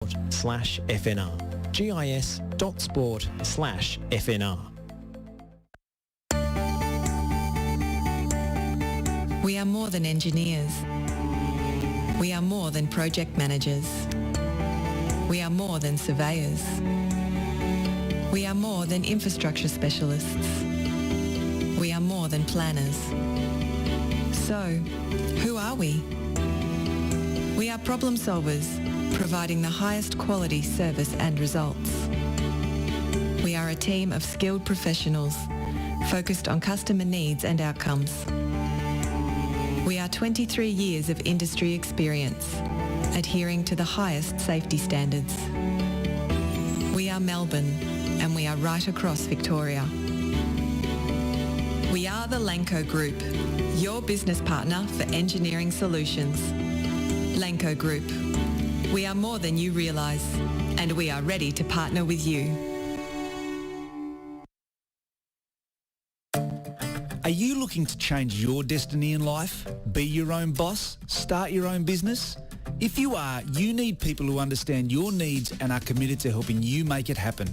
GIS.sport/FNR. GIS.sport/FNR. We are more than engineers. We are more than project managers. We are more than surveyors. We are more than infrastructure specialists. We are more than planners. So, who are we? We are problem solvers, providing the highest quality service and results. We are a team of skilled professionals, focused on customer needs and outcomes. We are 23 years of industry experience, adhering to the highest safety standards. We are Melbourne, and we are right across Victoria. We are the Lanco Group, your business partner for engineering solutions. Lanco Group. We are more than you realise, and we are ready to partner with you. Are you looking to change your destiny in life? Be your own boss? Start your own business? If you are, you need people who understand your needs and are committed to helping you make it happen.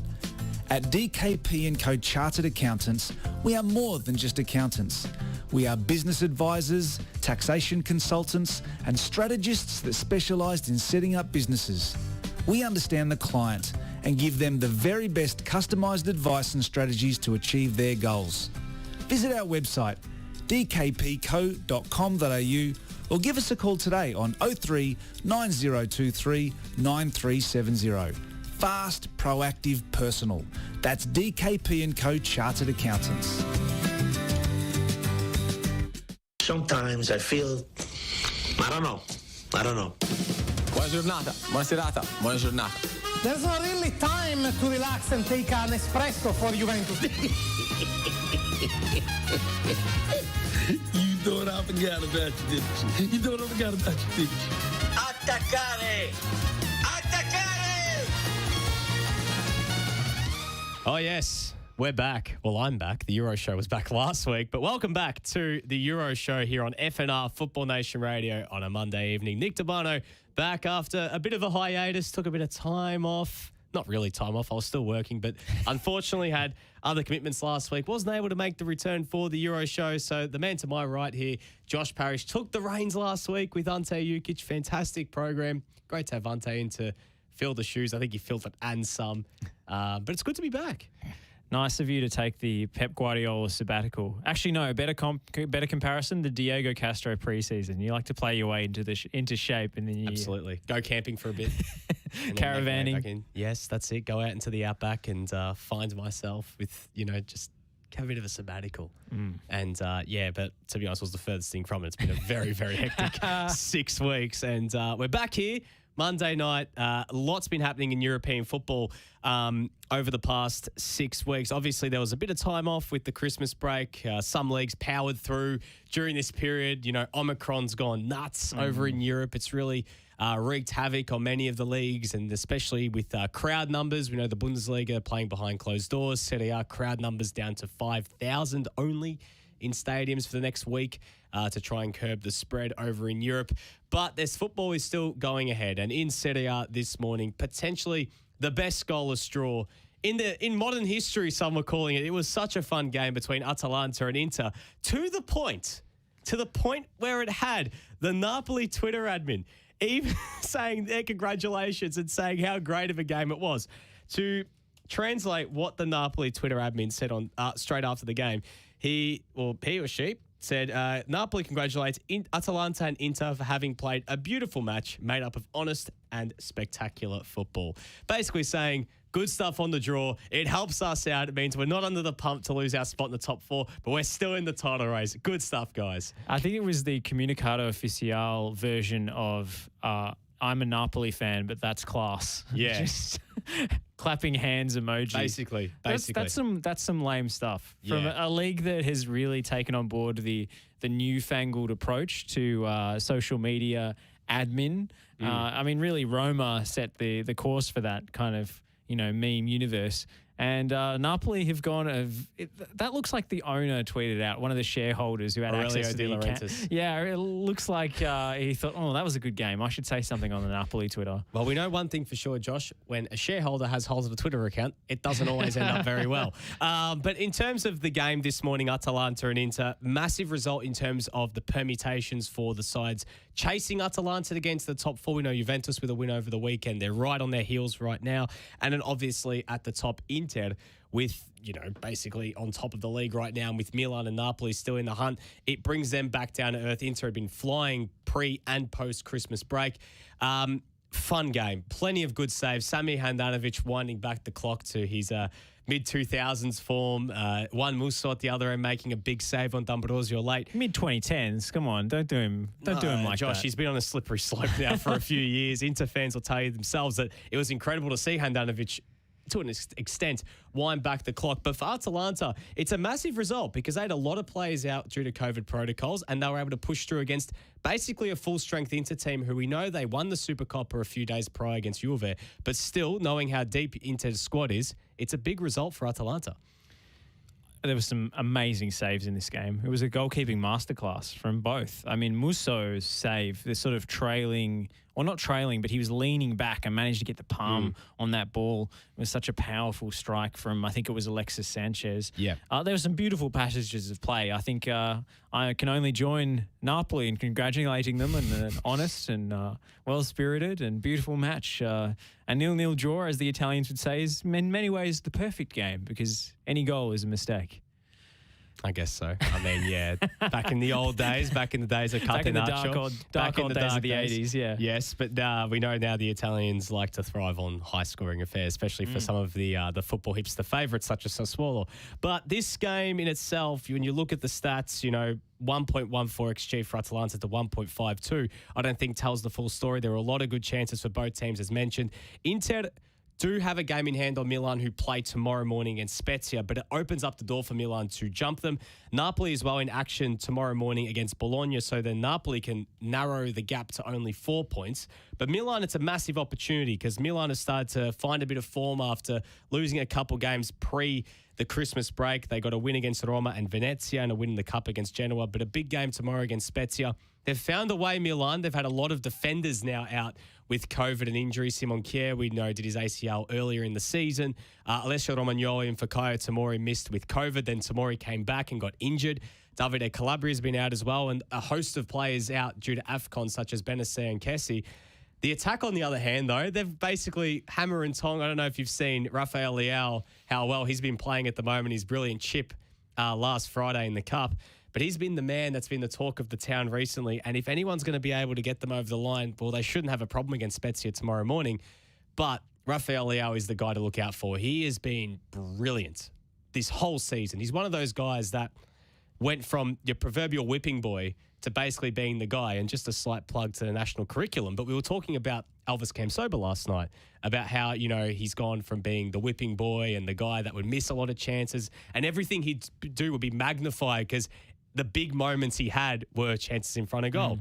At DKP & Co Chartered Accountants, we are more than just accountants. We are business advisors, taxation consultants, and strategists that specialise in setting up businesses. We understand the client and give them the very best customised advice and strategies to achieve their goals. Visit our website, dkpco.com.au, or give us a call today on 03 9023 9370. Fast, proactive, personal. That's DKP & Co Chartered Accountants. Sometimes I feel, I don't know. Buona giornata, buona serata, buona giornata. There's not really time to relax and take an espresso for Juventus. You thought I forgot about you, didn't you? Attaccare! Oh, yes. We're back. Well, I'm back. The Euro Show was back last week, but welcome back to the Euro Show here on FNR Football Nation Radio on a Monday evening. Nick Debano back after a bit of a hiatus, took a bit of time off. Not really time off, I was still working, but unfortunately had other commitments last week. Wasn't able to make the return for the Euro Show, so the man to my right here, Josh Parrish, took the reins last week with Ante Jukic. Fantastic program. Great to have Ante in to fill the shoes. I think he filled it and some, but it's good to be back. Nice of you to take the Pep Guardiola sabbatical. Actually, no, better comparison, the Diego Castro preseason. You like to play your way into shape, and then you absolutely go camping for a bit, caravanning. Yes, that's it. Go out into the outback and find myself with just have a bit of a sabbatical. And but to be honest, it was the furthest thing from it. It's been a very, very hectic 6 weeks, and we're back here. Monday night, lots been happening in European football over the past 6 weeks. Obviously, there was a bit of time off with the Christmas break. Some leagues powered through during this period. Omicron's gone nuts over in Europe. It's really wreaked havoc on many of the leagues, and especially with crowd numbers. We know the Bundesliga playing behind closed doors. Serie A crowd numbers down to 5,000 only in stadiums for the next week to try and curb the spread over in Europe. But this football is still going ahead. And in Serie A this morning, potentially the best goalless draw in modern history, some were calling it. It was such a fun game between Atalanta and Inter to the point where it had the Napoli Twitter admin even saying their congratulations and saying how great of a game it was. To translate what the Napoli Twitter admin said on straight after the game, he or she said, Napoli congratulates Atalanta and Inter for having played a beautiful match made up of honest and spectacular football. Basically saying, good stuff on the draw. It helps us out. It means we're not under the pump to lose our spot in the top 4, but we're still in the title race. Good stuff, guys. I think it was the Comunicado Oficial version of I'm a Napoli fan, but that's class. Yeah. Just clapping hands emoji. Basically. That's some lame stuff from a league that has really taken on board the newfangled approach to social media admin. I mean, really, Roma set the course for that kind of meme universe. And Napoli have gone. That looks like the owner tweeted out, one of the shareholders who had access to the account. Yeah, it looks like he thought, oh, that was a good game. I should say something on the Napoli Twitter. Well, we know one thing for sure, Josh. When a shareholder has holes of a Twitter account, it doesn't always end up very well. But in terms of the game this morning, Atalanta and Inter, massive result in terms of the permutations for the sides chasing Atalanta against the top four. We know Juventus with a win over the weekend. They're right on their heels right now. And then obviously at the top, Inter with, basically on top of the league right now, and with Milan and Napoli still in the hunt, it brings them back down to earth. Inter have been flying pre and post Christmas break. Fun game. Plenty of good saves. Sami Handanovic winding back the clock to his mid-2000s form. One Musso at the other end making a big save on D'Ambrosio late. Mid-2010s. Come on, don't do him like Josh, that. he's been on a slippery slope now for a few years. Inter fans will tell you themselves that it was incredible to see Handanovic to an extent wind back the clock. But for Atalanta, it's a massive result because they had a lot of players out due to COVID protocols, and they were able to push through against basically a full-strength Inter team who we know they won the Supercoppa a few days prior against Juve. But still, knowing how deep Inter's squad is, it's a big result for Atalanta. There were some amazing saves in this game. It was a goalkeeping masterclass from both. I mean, Musso's save, the sort of trailing, or not trailing, but he was leaning back and managed to get the palm on that ball. It was such a powerful strike from, I think it was Alexis Sanchez. Yeah. There were some beautiful passages of play. I think I can only join Napoli in congratulating them on an honest and well-spirited and beautiful match. A 0-0 draw, as the Italians would say, is in many ways the perfect game because any goal is a mistake. I guess so. I mean, yeah, back in the old days, back in the days of Back in the Catenaccio. dark old days of the 80s, yeah. Yes, but we know now the Italians like to thrive on high-scoring affairs, especially for some of the football hipster favourites such as Sassuolo. But this game in itself, when you look at the stats, 1.14 XG for Atalanta to 1.52, I don't think tells the full story. There were a lot of good chances for both teams, as mentioned. Inter do have a game in hand on Milan, who play tomorrow morning against Spezia, but it opens up the door for Milan to jump them. Napoli as well in action tomorrow morning against Bologna, so then Napoli can narrow the gap to only 4 points. But Milan, it's a massive opportunity because Milan has started to find a bit of form after losing a couple games pre the Christmas break. They got a win against Roma and Venezia and a win in the Cup against Genoa, but a big game tomorrow against Spezia. They've found a way, Milan. They've had a lot of defenders now out with COVID and injury. Simon Kjær, we know, did his ACL earlier in the season. Alessio Romagnoli and Fikayo Tomori missed with COVID. Then Tomori came back and got injured. Davide Calabria has been out as well, and a host of players out due to AFCON, such as Benacer and Kessie. The attack, on the other hand, though, they've basically hammer and tong. I don't know if you've seen Rafael Leao, how well he's been playing at the moment. His brilliant chip last Friday in the Cup. But he's been the man that's been the talk of the town recently. And if anyone's going to be able to get them over the line, well, they shouldn't have a problem against Spezia tomorrow morning. But Rafael Leao is the guy to look out for. He has been brilliant this whole season. He's one of those guys that went from your proverbial whipping boy to basically being the guy. And just a slight plug to the national curriculum. But we were talking about Elvis Kamsoba last night, about how, he's gone from being the whipping boy and the guy that would miss a lot of chances, and everything he'd do would be magnified because the big moments he had were chances in front of goal.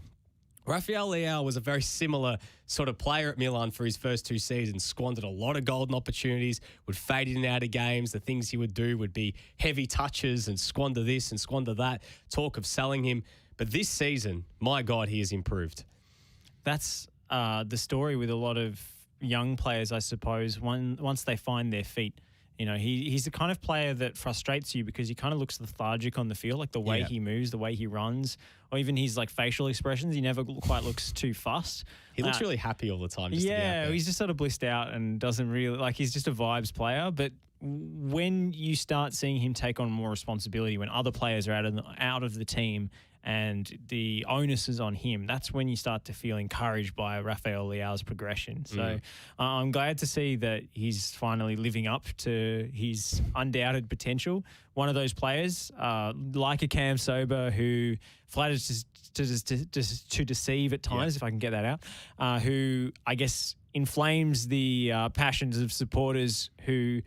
Rafael Leao was a very similar sort of player at Milan for his first two seasons, squandered a lot of golden opportunities, would fade in and out of games. The things he would do would be heavy touches and squander this and squander that, talk of selling him. But this season, my God, he has improved. That's the story with a lot of young players, I suppose, once they find their feet. He's the kind of player that frustrates you because he kind of looks lethargic on the field, like the way he moves, the way he runs, or even his facial expressions. He never quite looks too fussed. He looks really happy all the time. Just he's just sort of blissed out and doesn't really he's just a vibes player. But when you start seeing him take on more responsibility, when other players are out of the team and the onus is on him, that's when you start to feel encouraged by Rafael Leao's progression. So I'm glad to see that he's finally living up to his undoubted potential. One of those players, like a Cam Sober, who flatters to deceive at times, if I can get that out, who I guess inflames the passions of supporters who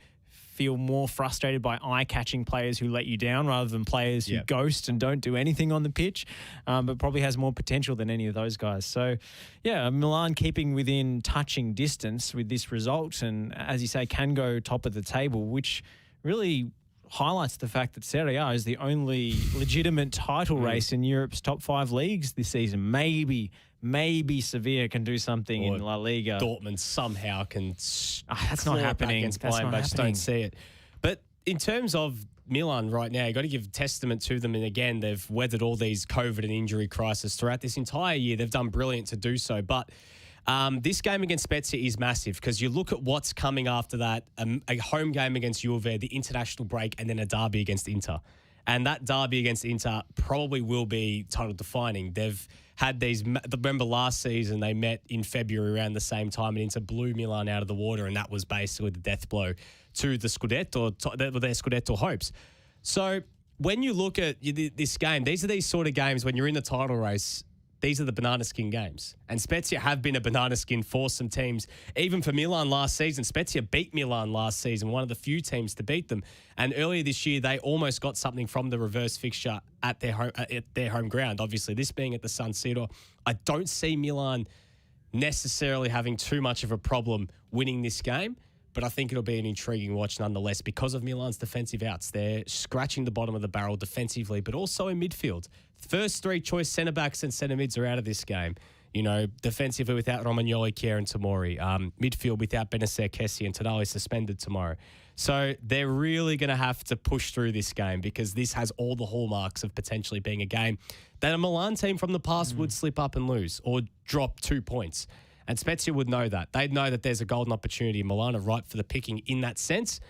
feel more frustrated by eye-catching players who let you down rather than players who ghost and don't do anything on the pitch, but probably has more potential than any of those guys. So, yeah, Milan keeping within touching distance with this result and, as you say, can go top of the table, which really highlights the fact that Serie A is the only legitimate title race in Europe's top 5 leagues this season. Maybe Sevilla can do something in La Liga. Dortmund somehow can. That's not happening. Against Bayern, but I just don't see it. But in terms of Milan right now, you've got to give testament to them. And again, they've weathered all these COVID and injury crises throughout this entire year. They've done brilliant to do so. But this game against Spezia is massive because you look at what's coming after that, a home game against Juve, the international break, and then a derby against Inter. And that derby against Inter probably will be title defining. They've had these, remember last season, they met in February around the same time and Inter blew Milan out of the water, and that was basically the death blow to the Scudetto, their Scudetto hopes. So when you look at this game, these are these sort of games when you're in the title race. These are the banana skin games. And Spezia have been a banana skin for some teams. Even for Milan last season, Spezia beat Milan last season, one of the few teams to beat them. And earlier this year, they almost got something from the reverse fixture at their home ground. Obviously, this being at the San Siro. I don't see Milan necessarily having too much of a problem winning this game, but I think it'll be an intriguing watch nonetheless because of Milan's defensive outs. They're scratching the bottom of the barrel defensively, but also in midfield. First 3 choice centre-backs and centre-mids are out of this game. You know, defensively without Romagnoli, Kier and Tomori. Midfield without Benacer, Kessie and Tonali suspended tomorrow. So they're really going to have to push through this game because this has all the hallmarks of potentially being a game that a Milan team from the past would slip up and lose or drop 2 points. And Spezia would know that. They'd know that there's a golden opportunity. Milan are ripe for the picking in that sense.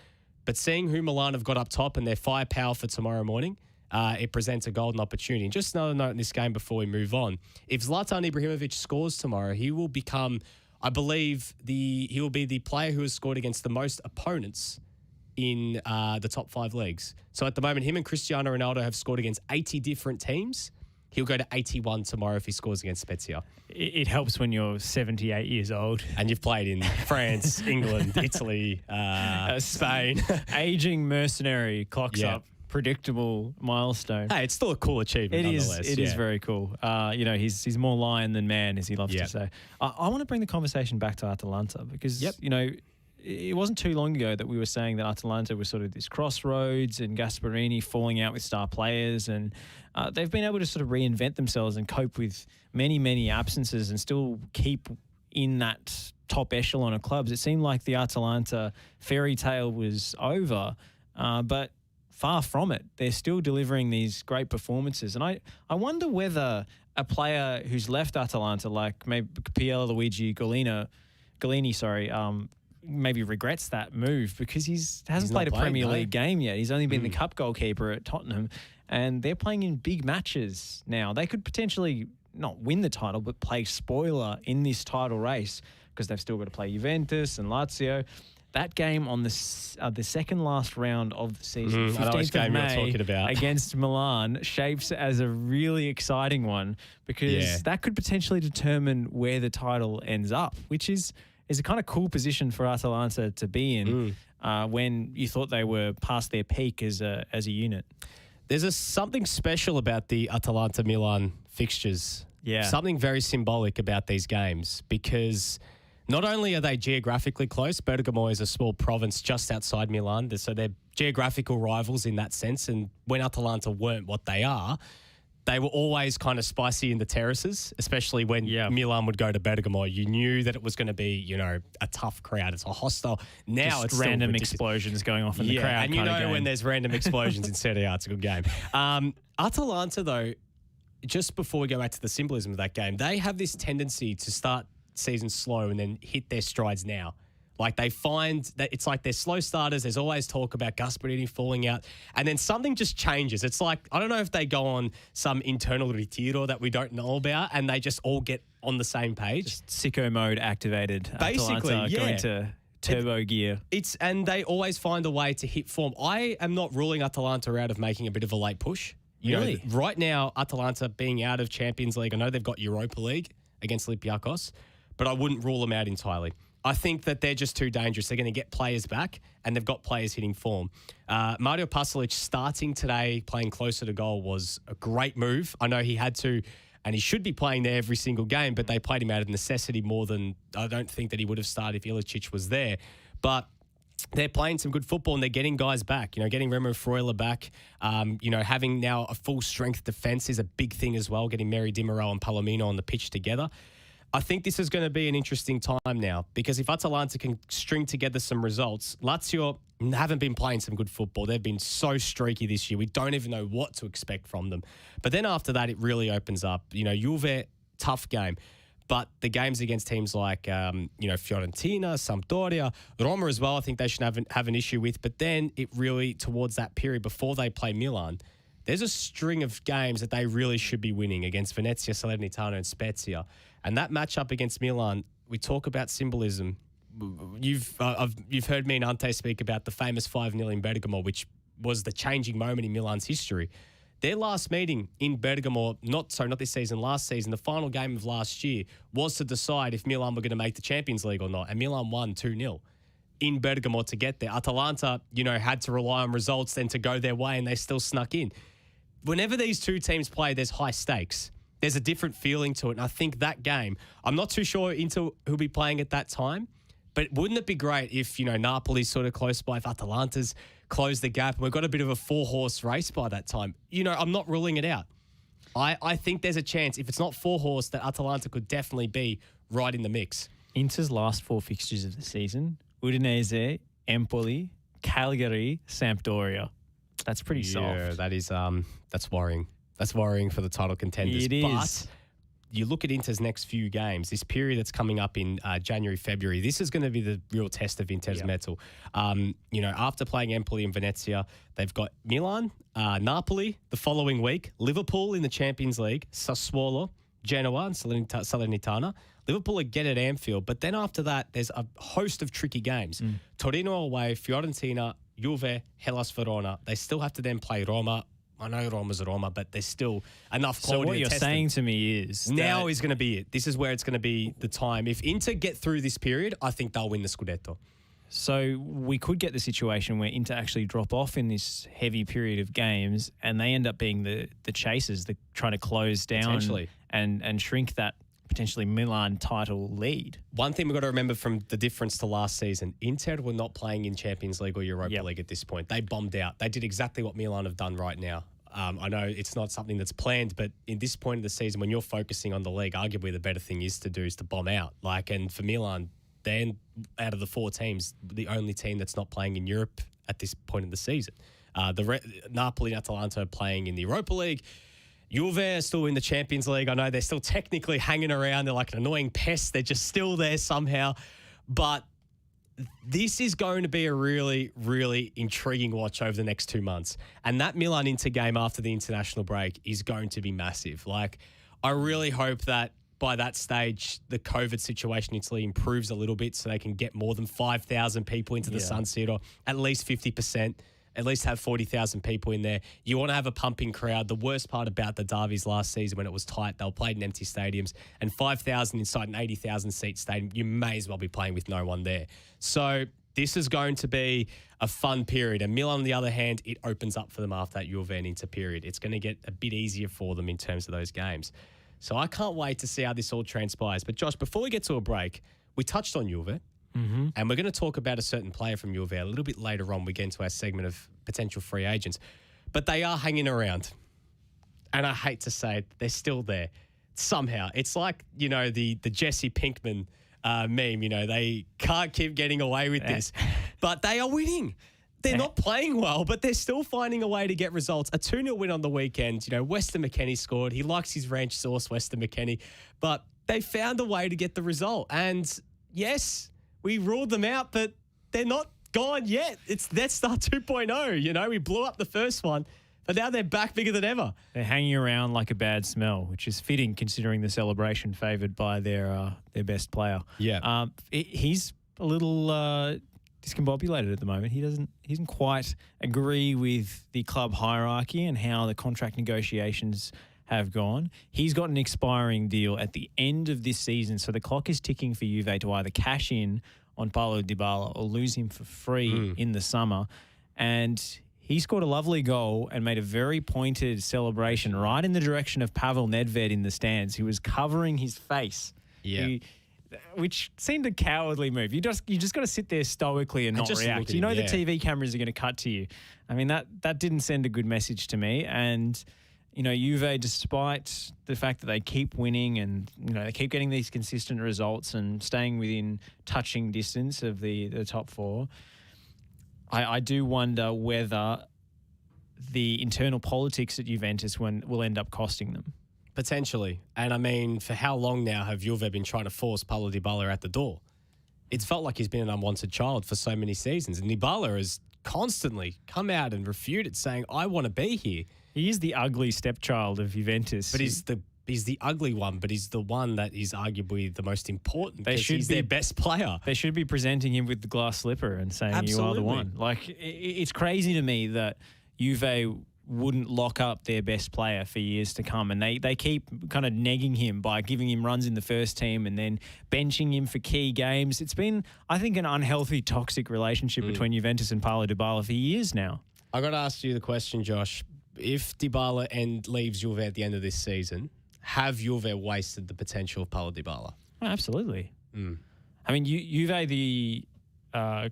But seeing who Milan have got up top and their firepower for tomorrow morning, it presents a golden opportunity. And just another note in this game before we move on. If Zlatan Ibrahimovic scores tomorrow, he will become, I believe, he will be the player who has scored against the most opponents in the top 5 leagues. So at the moment, him and Cristiano Ronaldo have scored against 80 different teams. He'll go to 81 tomorrow if he scores against Spezia. It helps when you're 78 years old. And you've played in France, England, Italy, Spain. Aging mercenary clocks up. Predictable milestone. Hey, it's still a cool achievement. It is very cool. He's more lion than man, as he loves to say. I want to bring the conversation back to Atalanta because, it wasn't too long ago that we were saying that Atalanta was sort of this crossroads and Gasperini falling out with star players, and they've been able to sort of reinvent themselves and cope with many, many absences and still keep in that top echelon of clubs. It seemed like the Atalanta fairy tale was over, but far from it. They're still delivering these great performances. And I wonder whether a player who's left Atalanta, like maybe Pierluigi Golini, maybe regrets that move because he hasn't played a Premier League game yet. He's only been the cup goalkeeper at Tottenham, and they're playing in big matches now. They could potentially not win the title, but play spoiler in this title race because they've still got to play Juventus and Lazio. That game on the second last round of the season, 15th of May, against Milan, shapes as a really exciting one because that could potentially determine where the title ends up, which is a kind of cool position for Atalanta to be in when you thought they were past their peak as a unit. There's something special about the Atalanta-Milan fixtures. Yeah. Something very symbolic about these games because not only are they geographically close, Bergamo is a small province just outside Milan, so they're geographical rivals in that sense. And when Atalanta weren't what they are, they were always kind of spicy in the terraces, especially when Milan would go to Bergamo. You knew that it was going to be, a tough crowd. It's a hostile. Now just it's random explosions going off in the crowd. And when there's random explosions in Serie A, it's a good game. Atalanta, though, just before we go back to the symbolism of that game, they have this tendency to start season slow and then hit their strides now. Like they find that it's like they're slow starters. There's always talk about Gasperini falling out. And then something just changes. It's like, I don't know if they go on some internal retiro that we don't know about and they just all get on the same page. Just sicko mode activated. Basically, Atalanta going to turbo gear. And they always find a way to hit form. I am not ruling Atalanta out of making a bit of a late push. Really? Right now, Atalanta being out of Champions League, I know they've got Europa League against Olympiacos, but I wouldn't rule them out entirely. I think that they're just too dangerous. They're going to get players back, and they've got players hitting form. Mario Pasalic starting today, playing closer to goal, was a great move. I know he had to, and he should be playing there every single game, but they played him out of necessity more than I don't think that he would have started if Ilicic was there. But they're playing some good football and they're getting guys back. Getting Remo Freuler back. Having now a full strength defence is a big thing as well. Getting Mary Dimero and Palomino on the pitch together. I think this is going to be an interesting time now because if Atalanta can string together some results, Lazio haven't been playing some good football. They've been so streaky this year. We don't even know what to expect from them. But then after that, it really opens up. Juve, tough game. But the games against teams like, Fiorentina, Sampdoria, Roma as well, I think they should have an issue with. But then it really, towards that period before they play Milan, there's a string of games that they really should be winning against Venezia, Salernitana and Spezia. And that matchup against Milan, we talk about symbolism. You've heard me and Ante speak about the famous 5-0 in Bergamo, which was the changing moment in Milan's history. Their last meeting in Bergamo, not this season, last season, the final game of last year, was to decide if Milan were going to make the Champions League or not. And Milan won 2-0 in Bergamo to get there. Atalanta, had to rely on results then to go their way, and they still snuck in. Whenever these two teams play, there's high stakes. There's a different feeling to it. And I think that game, I'm not too sure into who'll be playing at that time, but wouldn't it be great if, Napoli's sort of close by, if Atalanta's closed the gap and we've got a bit of a 4-horse race by that time? I'm not ruling it out. I think there's a chance, if it's not 4-horse, that Atalanta could definitely be right in the mix. Inter's last 4 fixtures of the season, Udinese, Empoli, Cagliari, Sampdoria. That's pretty soft. Yeah, that is, that's worrying. That's worrying for the title contenders. It is. But you look at Inter's next few games, this period that's coming up in January, February, this is going to be the real test of Inter's mettle. After playing Empoli and Venezia, they've got Milan, Napoli the following week, Liverpool in the Champions League, Sassuolo, Genoa and Salernitana. Liverpool again at Anfield, but then after that, there's a host of tricky games. Torino away, Fiorentina, Juve, Hellas Verona. They still have to then play Roma. I know Roma's Roma, but there's still enough quality. So what you're saying to me is now is going to be it. This is where it's going to be the time. If Inter get through this period, I think they'll win the Scudetto. So we could get the situation where Inter actually drop off in this heavy period of games and they end up being the chasers, the trying to close down and shrink that potentially Milan title lead. One thing we've got to remember from the difference to last season, Inter were not playing in Champions League or Europa League at this point. They bombed out. They did exactly what Milan have done right now. I know it's not something that's planned, but in this point of the season, when you're focusing on the league, arguably the better thing is to bomb out. And for Milan, they're out of the 4 teams, the only team that's not playing in Europe at this point of the season. Napoli and Atalanta are playing in the Europa League. Juve are still in the Champions League. I know they're still technically hanging around. They're like an annoying pest. They're just still there somehow. But this is going to be a really, really intriguing watch over the next 2 months. And that Milan-Inter game after the international break is going to be massive. I really hope that by that stage, the COVID situation in Italy improves a little bit so they can get more than 5,000 people into the San Siro, at least 50%. At least have 40,000 people in there. You want to have a pumping crowd. The worst part about the derbies last season when it was tight, they were played in empty stadiums, and 5,000 inside an 80,000 seat stadium, you may as well be playing with no one there. So this is going to be a fun period. And Milan, on the other hand, it opens up for them after that Juve and Inter period. It's going to get a bit easier for them in terms of those games. So I can't wait to see how this all transpires. But Josh, before we get to a break, we touched on Juve. And we're going to talk about a certain player from Juve a little bit later on. We get into our segment of potential free agents. But they are hanging around. And I hate to say it, they're still there. Somehow. It's like, the Jesse Pinkman meme. They can't keep getting away with this. But they are winning. They're not playing well, but they're still finding a way to get results. A 2-0 win on the weekend. Weston McKennie scored. He likes his ranch sauce, Weston McKennie. But they found a way to get the result. And yes, we ruled them out, but they're not gone yet. It's Death Star 2.0. We blew up the first one, but now they're back bigger than ever. They're hanging around like a bad smell, which is fitting considering the celebration favoured by their best player. Yeah. He's a little discombobulated at the moment. He doesn't quite agree with the club hierarchy and how the contract negotiations have gone. He's got an expiring deal at the end of this season, so the clock is ticking for Juve to either cash in on Paula Dybala or lose him for free in the summer. And he scored a lovely goal and made a very pointed celebration right in the direction of Pavel Nedved in the stands, who was covering his face. Yeah. Which seemed a cowardly move. You just got to sit there stoically and not just react. look at You know him, the TV cameras are going to cut to you. I mean, that didn't send a good message to me. And, you know, Juve, despite the fact that they keep winning and, you know, they keep getting these consistent results and staying within touching distance of the top four, I do wonder whether the internal politics at Juventus will end up costing them. Potentially. And I mean, for how long now have Juve been trying to force Paula Dybala out the door? It's felt like he's been an unwanted child for so many seasons. And Dybala has constantly come out and refuted, saying, I want to be here. He is the ugly stepchild of Juventus. But he's the ugly one, but he's the one that is arguably the most important because he's their best player. They should be presenting him with the glass slipper and saying, you are the one. Like, it's crazy to me that Juve wouldn't lock up their best player for years to come. And they keep kind of negging him by giving him runs in the first team and then benching him for key games. It's been, I think, an unhealthy, toxic relationship between Juventus and Paula Dybala for years now. I got to ask you the question, Josh. If Dybala leaves Juve at the end of this season, have Juve wasted the potential of Paula Dybala? Oh, absolutely. I mean, Juve, the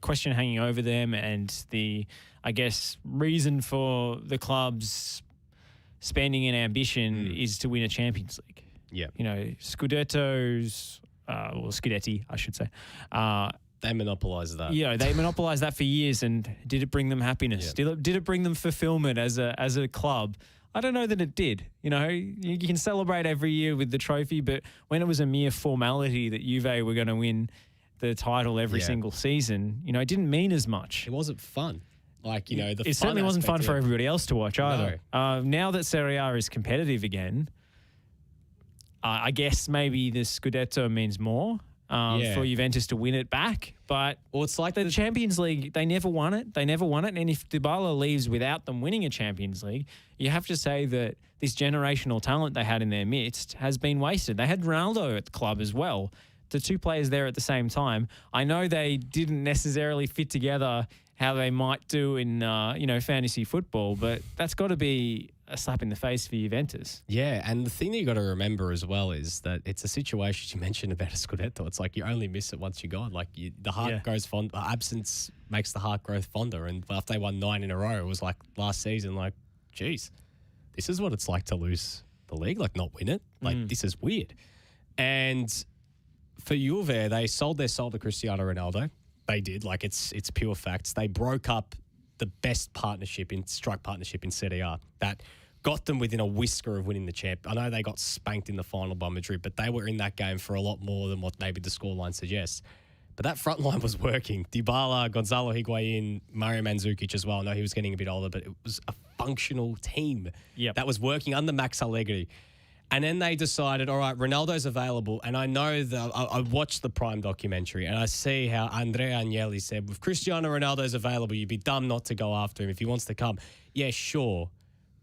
question hanging over them and the, I guess, reason for the club's spending and ambition is to win a Champions League. Yeah. You know, Scudettos, or Scudetti, I should say. They monopolised that. Yeah, they monopolised that for years. And did it bring them happiness? Yeah. Did it bring them fulfillment as a club? I don't know that it did. You know, you can celebrate every year with the trophy, but when it was a mere formality that Juve were going to win the title every single season, you know, it didn't mean as much. It wasn't fun. Like, you know, it certainly wasn't fun for everybody else to watch either. No. Now that Serie A is competitive again, I guess maybe the Scudetto means more for Juventus to win it back. But it's like the Champions League, they never won it. And if Dybala leaves without them winning a Champions League, you have to say that this generational talent they had in their midst has been wasted. They had Ronaldo at the club as well. The two players there at the same time. I know they didn't necessarily fit together how they might do in fantasy football, but that's got to be a slap in the face for Juventus. Yeah, and the thing that you got to remember as well is that it's a situation you mentioned about a Scudetto. It's like you only miss it once you're gone. Like the heart grows fond. Absence makes the heart grow fonder. And after they won 9 in a row, it was like last season. Like, geez, this is what it's like to lose the league. Like not win it. Like this is weird. And for Juve, they sold their soul to Cristiano Ronaldo. They did. Like it's pure facts. They broke up the best strike partnership in Serie A that got them within a whisker of winning the champ. I know they got spanked in the final by Madrid, but they were in that game for a lot more than what maybe the scoreline suggests. But that front line was working. Dybala, Gonzalo Higuain, Mario Mandzukic as well. I know he was getting a bit older, but it was a functional team that was working under Max Allegri. And then they decided, all right, Ronaldo's available. And I know that I watched the Prime documentary and I see how Andrea Agnelli said, if Cristiano Ronaldo's available, you'd be dumb not to go after him if he wants to come. Yeah, sure.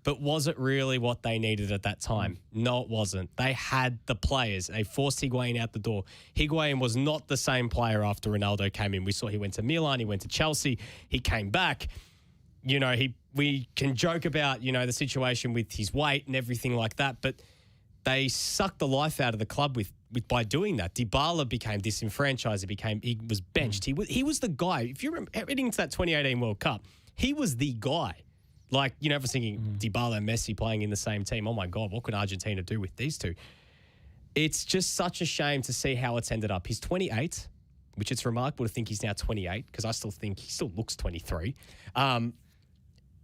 But was it really what they needed at that time? No, it wasn't. They had the players. They forced Higuain out the door. Higuain was not the same player after Ronaldo came in. We saw he went to Milan, he went to Chelsea, he came back. You know, we can joke about, you know, the situation with his weight and everything like that, but they sucked the life out of the club by doing that. Dybala became disenfranchised. He was benched. He was the guy. If you remember heading into that 2018 World Cup, he was the guy. Like, you know, I was thinking Dybala and Messi playing in the same team. Oh my God, what could Argentina do with these two? It's just such a shame to see how it's ended up. He's 28, which it's remarkable to think he's now 28 because I still think he still looks 23.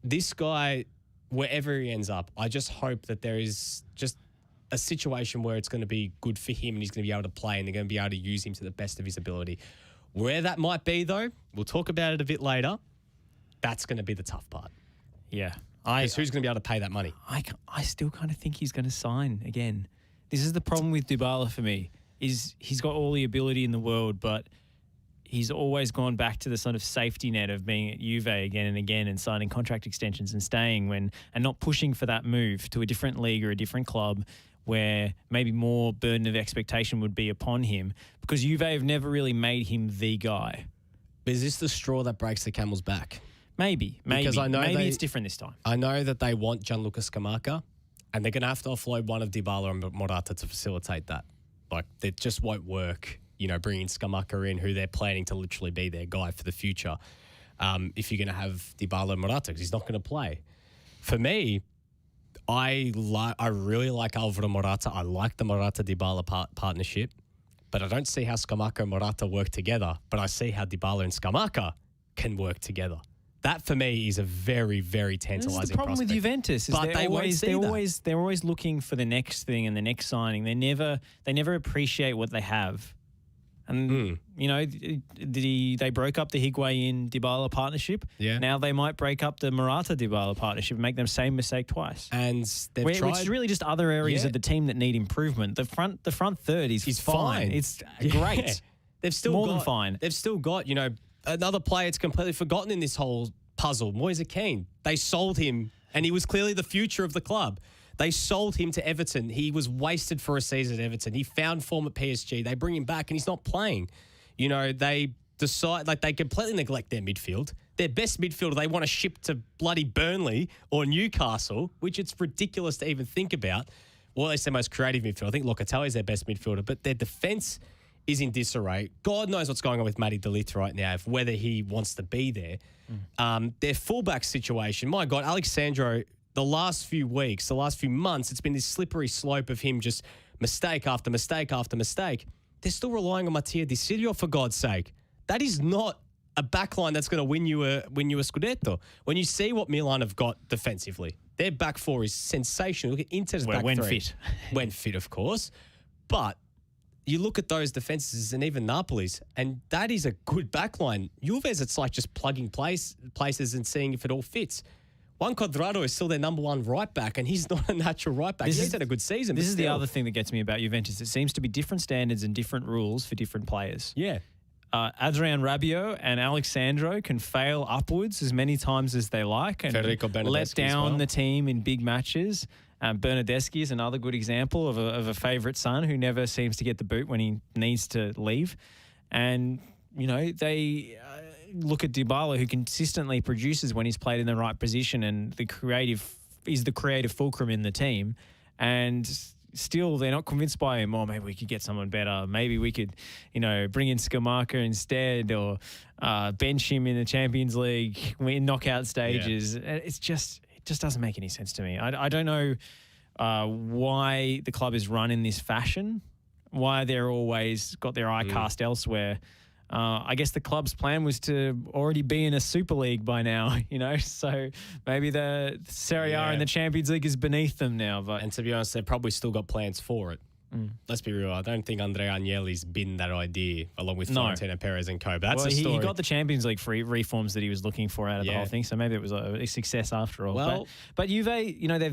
This guy, wherever he ends up, I just hope that there is just a situation where it's going to be good for him and he's going to be able to play and they're going to be able to use him to the best of his ability. Where that might be, though, we'll talk about it a bit later. That's going to be the tough part. Yeah. Because who's going to be able to pay that money? I still kind of think he's going to sign again. This is the problem with Dybala for me, is he's got all the ability in the world, but he's always gone back to the sort of safety net of being at Juve again and again and signing contract extensions and staying and not pushing for that move to a different league or a different club where maybe more burden of expectation would be upon him, because Juve have never really made him the guy. Is this the straw that breaks the camel's back? Maybe. Because I know maybe it's different this time. I know that they want Gianluca Scamacca, and they're going to have to offload one of Dybala and Morata to facilitate that. Like, it just won't work, bringing Scamacca in, who they're planning to literally be their guy for the future, if you're going to have Dybala and Morata, because he's not going to play. For me, I really like Alvaro Morata. I like the Morata-Dybala partnership, but I don't see how Scamacca and Morata work together, but I see how Dybala and Scamacca can work together. That for me is a very, very tantalising prospect. This is the problem with Juventus. Is but they're always looking for the next thing and the next signing. They never appreciate what they have. And they broke up the Higuain-Dybala partnership. Yeah. Now they might break up the Morata-Dybala partnership and make them same mistake twice. And they've tried. Which is really just other areas of the team that need improvement. The front third is fine. It's great. Yeah. They've still more than fine. They've still got another player it's completely forgotten in this whole puzzle, Moise Kean. They sold him, and he was clearly the future of the club. They sold him to Everton. He was wasted for a season at Everton. He found form at PSG. They bring him back, and he's not playing. They decide, they completely neglect their midfield. Their best midfielder they want to ship to bloody Burnley or Newcastle, which it's ridiculous to even think about. Well, at least their most creative midfielder. I think Locatelli is their best midfielder, but their defence is in disarray. God knows what's going on with Matty De Ligt right now, whether he wants to be there. Their fullback situation, my God, Alexandro, the last few weeks, the last few months, it's been this slippery slope of him just mistake after mistake after mistake. They're still relying on Mattia Di Silvio, for God's sake. That is not a backline that's going to win you a Scudetto. When you see what Milan have got defensively, their back four is sensational. Look at Inter's back when three. Fit. When fit, of course. But you look at those defenses and even Napoli's, and that is a good backline. Juve's, it's like just plugging places and seeing if it all fits. Juan Cuadrado is still their number one right back, and he's not a natural right back. He's had a good season. This is the other thing that gets me about Juventus. It seems to be different standards and different rules for different players. Yeah. Adrian Rabiot and Alexandro can fail upwards as many times as they like and let down the team in big matches. Bernardeschi is another good example of a favourite son who never seems to get the boot when he needs to leave. And, they look at Dybala, who consistently produces when he's played in the right position and the creative fulcrum in the team. And still, they're not convinced by him. Oh, maybe we could get someone better. Maybe we could, bring in Scamacca instead, or bench him in the Champions League in knockout stages. Yeah. It just doesn't make any sense to me. I don't know why the club is run in this fashion, why they're always got their eye cast elsewhere. I guess the club's plan was to already be in a Super League by now, so maybe the Serie A and the Champions League is beneath them now. And to be honest, they've probably still got plans for it. Let's be real. I don't think Andrea Agnelli's been that idea, along with Florentino Perez and co. But that's a story. He got the Champions League reforms that he was looking for out of the whole thing, so maybe it was a success after all. Well, but Juve,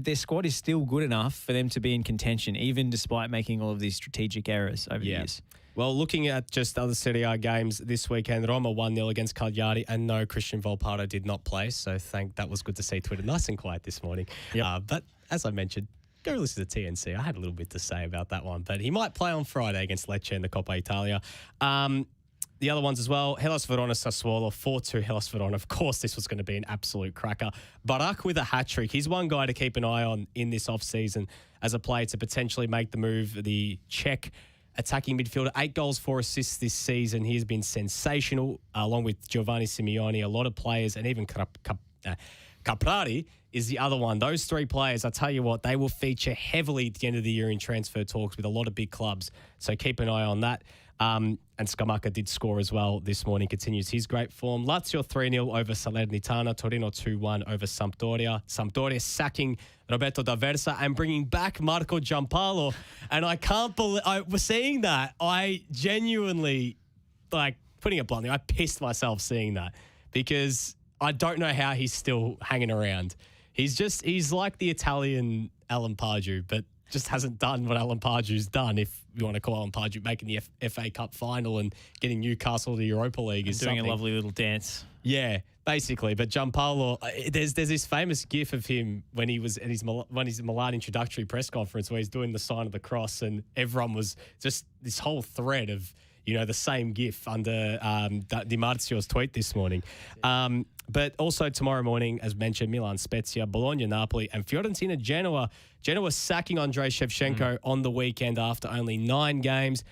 their squad is still good enough for them to be in contention, even despite making all of these strategic errors over the years. Well, looking at just other Serie A games this weekend, Roma 1-0 against Cagliari, and no, Christian Volpato did not play, so that was good to see Twitter nice and quiet this morning. Yep. But as I mentioned, go listen to TNC. I had a little bit to say about that one, but he might play on Friday against Lecce in the Coppa Italia. The other ones as well, Hellas Verona Sassuolo, 4-2 Hellas Verona. Of course, this was going to be an absolute cracker. Barak with a hat-trick. He's one guy to keep an eye on in this off-season as a player to potentially make the move. The Czech attacking midfielder, 8 goals, 4 assists this season. He has been sensational, along with Giovanni Simeone, a lot of players, and even Caprari is the other one. Those 3 players, I tell you what, they will feature heavily at the end of the year in transfer talks with a lot of big clubs. So keep an eye on that. And Scamacca did score as well this morning, continues his great form. Lazio 3-0 over Salernitana, Torino 2-1 over Sampdoria. Sampdoria sacking Roberto D'Aversa and bringing back Marco Giampaolo. And I can't believe, I was seeing that. I genuinely, putting it bluntly, I pissed myself seeing that because I don't know how he's still hanging around. He's like the Italian Alan Pardew, but just hasn't done what Alan Pardew's done, if you want to call Alan Pardew, making the FA Cup final and getting Newcastle to the Europa League is doing something. a lovely little dance. Yeah, basically. But Gianpaolo, there's this famous gif of him when he was at his Milan introductory press conference where he's doing the sign of the cross, and everyone was just this whole thread of, the same gif under Di Marzio's tweet this morning. But also tomorrow morning, as mentioned, Milan Spezia, Bologna Napoli, and Fiorentina Genoa. Genoa sacking Andrei Shevchenko on the weekend after only 9 games.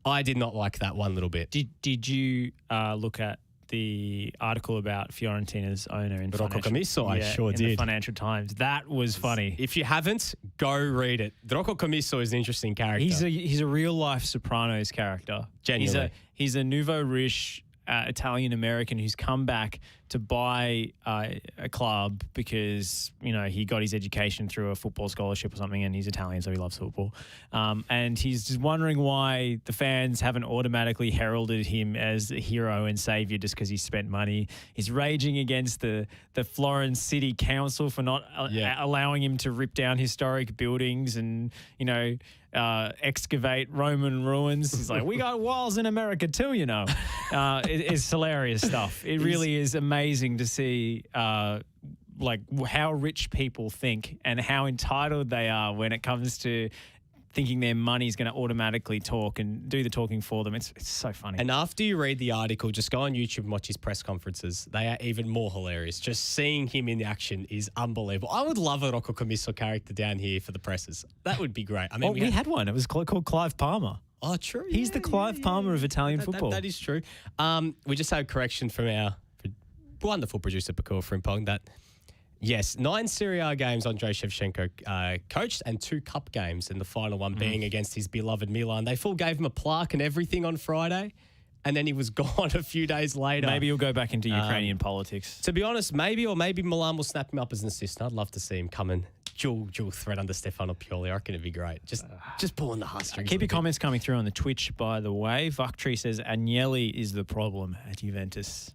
I did not like that one little bit. Did you look at the article about Fiorentina's owner in Rocco Commisso? I sure in did. The Financial Times. That was funny. If you haven't, go read it. Rocco Commisso is an interesting character. He's a real life Sopranos character. Genuinely. He's a nouveau riche Italian American who's come back to buy a club because he got his education through a football scholarship or something, and he's Italian, so he loves football. And he's just wondering why the fans haven't automatically heralded him as a hero and savior just because he spent money. He's raging against the Florence City Council for not allowing him to rip down historic buildings and excavate Roman ruins. He's like, we got walls in America too, It's hilarious stuff. It really is amazing to see how rich people think and how entitled they are when it comes to thinking their money is going to automatically talk and do the talking for them. It's so funny. And after you read the article, just go on YouTube and watch his press conferences. They are even more hilarious. Just seeing him in action is unbelievable. I would love a Rocco Commisso character down here for the presses. That would be great. I mean, we had one. It was called Clive Palmer. Oh, true. He's the Clive Palmer of Italian football. That is true. We just had a correction from our wonderful producer, Pakul Frimpong, that yes, 9 Serie A games Andrei Shevchenko coached and 2 cup games, and the final one being against his beloved Milan. They full gave him a plaque and everything on Friday, and then he was gone a few days later. Maybe he'll go back into Ukrainian politics. To be honest, maybe Milan will snap him up as an assistant. I'd love to see him come and dual threat under Stefano Pioli. I reckon it'd be great. Just pulling the heartstrings. Keep your comments coming through on the Twitch, by the way. Vuctree says Agnelli is the problem at Juventus.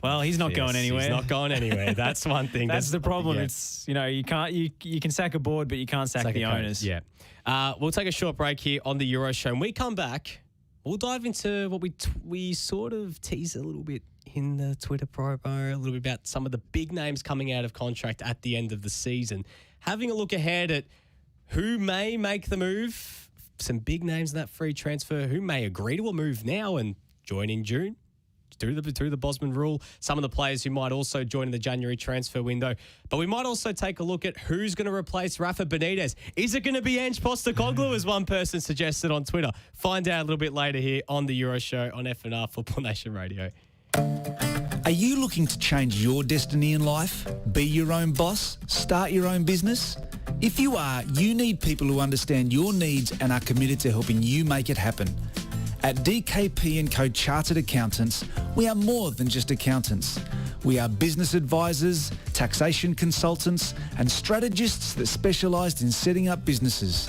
Well, he's not going anywhere. He's not going anywhere. That's one thing. That's the problem. Yeah. It's you can sack a board, but you can't sack the owners. Yeah. We'll take a short break here on the Euro Show. When we come back, we'll dive into what we sort of tease a little bit in the Twitter promo, a little bit about some of the big names coming out of contract at the end of the season. Having a look ahead at who may make the move, some big names in that free transfer, who may agree to a move now and join in June. Through the Bosman rule, some of the players who might also join in the January transfer window. But we might also take a look at who's going to replace Rafa Benitez. Is it going to be Ange Postecoglou, as one person suggested on Twitter? Find out a little bit later here on the Euro Show on FNR Football Nation Radio. Are you looking to change your destiny in life? Be your own boss? Start your own business? If you are, you need people who understand your needs and are committed to helping you make it happen. At DKP & Co Chartered Accountants, we are more than just accountants. We are business advisors, taxation consultants, and strategists that specialise in setting up businesses.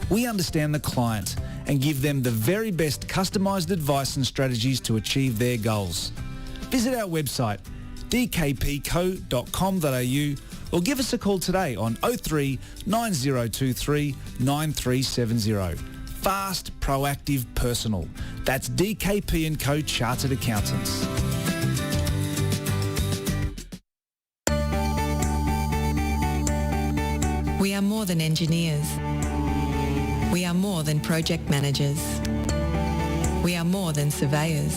We understand the client and give them the very best customised advice and strategies to achieve their goals. Visit our website, dkpco.com.au, or give us a call today on 03 9023 9370. Fast, proactive, personal. That's DKP & Co Chartered Accountants. We are more than engineers. We are more than project managers. We are more than surveyors.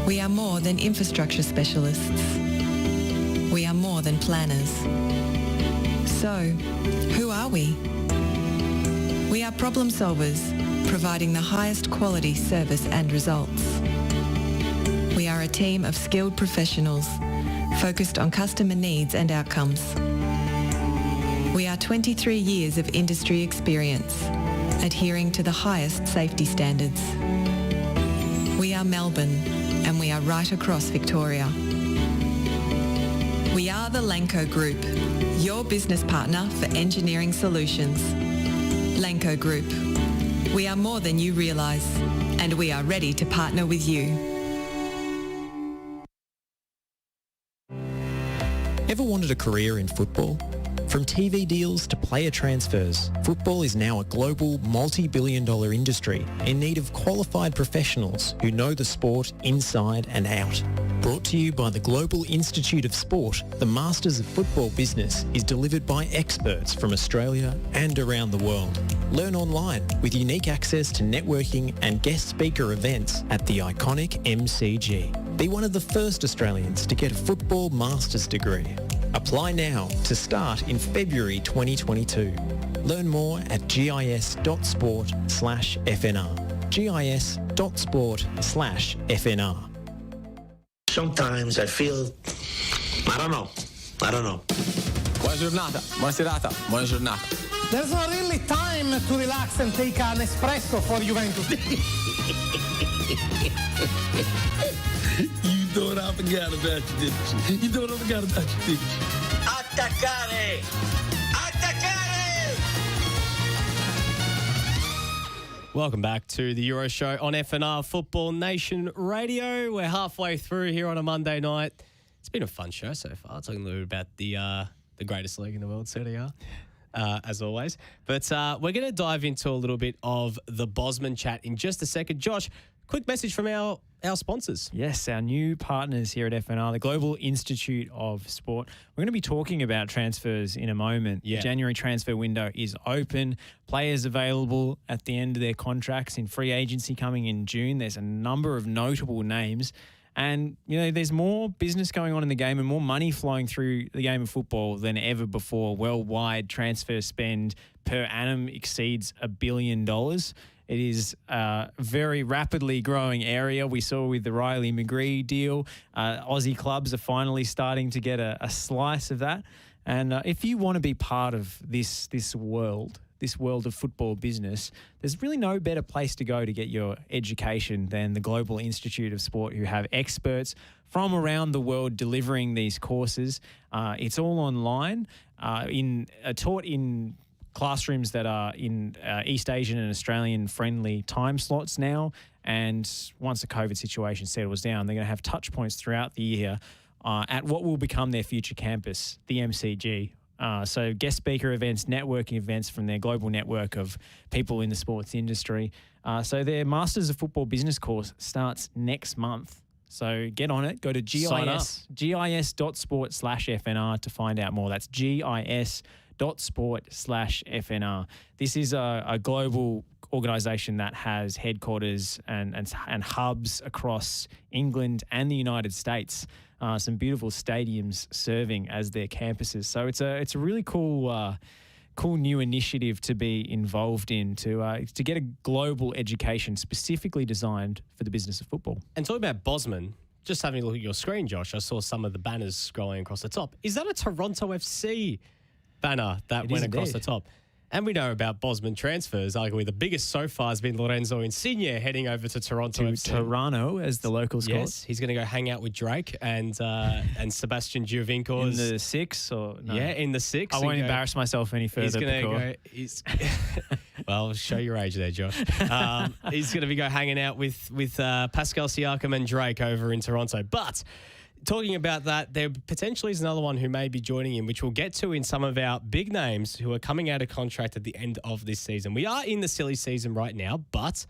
We are more than infrastructure specialists. We are more than planners. So, who are we? We are problem solvers, providing the highest quality service and results. We are a team of skilled professionals, focused on customer needs and outcomes. We are 23 years of industry experience, adhering to the highest safety standards. We are Melbourne, and we are right across Victoria. We are the Lanco Group, your business partner for engineering solutions. Lanco Group. We are more than you realise, and we are ready to partner with you. Ever wanted a career in football? From TV deals to player transfers, football is now a global multi-billion-dollar industry in need of qualified professionals who know the sport inside and out. Brought to you by the Global Institute of Sport, the Masters of Football Business is delivered by experts from Australia and around the world. Learn online with unique access to networking and guest speaker events at the iconic MCG. Be one of the first Australians to get a football master's degree. Apply now to start in February 2022. Learn more at gis.sport/FNR. gis.sport/FNR. Sometimes I feel, I don't know. Buona giornata, buona serata, buona giornata. There's not really time to relax and take an espresso for Juventus. You thought I forgot about you, didn't you? You thought I forgot about you, didn't you? Attaccare! Attaccare! Welcome back to the Euro Show on FNR Football Nation Radio. We're halfway through here on a Monday night. It's been a fun show so far, talking a little bit about the greatest league in the world, Serie A, as always. But we're going to dive into a little bit of the Bosman chat in just a second. Josh, quick message from our sponsors. Yes, our new partners here at FNR, the Global Institute of Sport. We're going to be talking about transfers in a moment. Yeah. The January transfer window is open. Players available at the end of their contracts in free agency coming in June. There's a number of notable names. And, you know, there's more business going on in the game and more money flowing through the game of football than ever before. Worldwide transfer spend per annum exceeds $1 billion. It is a very rapidly growing area. We saw with the Riley McGree deal, Aussie clubs are finally starting to get a slice of that. And if you want to be part of this world of football business, there's really no better place to go to get your education than the Global Institute of Sport, who have experts from around the world delivering these courses. It's all online, taught in classrooms that are in East Asian and Australian friendly time slots now. And once the COVID situation settles down, they're going to have touch points throughout the year at what will become their future campus, the MCG. So guest speaker events, networking events from their global network of people in the sports industry. So their Masters of Football Business course starts next month. So get on it. Go to gis.sport/FNR to find out more. That's gis.sport/FNR. This is a global organisation that has headquarters and hubs across England and the United States. Some beautiful stadiums serving as their campuses. So it's a really cool new initiative to be involved in to get a global education specifically designed for the business of football. And talking about Bosman, just having a look at your screen, Josh, I saw some of the banners scrolling across the top. Is that a Toronto FC banner that went across the top? And we know about Bosman transfers. Arguably, the biggest so far has been Lorenzo Insigne heading over to Toronto FC. Toronto, as the locals call it. Yes, he's going to go hang out with Drake and Sebastian Giovinco. In the six? Or no? Yeah, in the six. I won't embarrass myself any further. Well, show your age there, Josh. He's going to go hanging out with Pascal Siakam and Drake over in Toronto. But talking about that, there potentially is another one who may be joining him, which we'll get to in some of our big names who are coming out of contract at the end of this season. We are in the silly season right now, but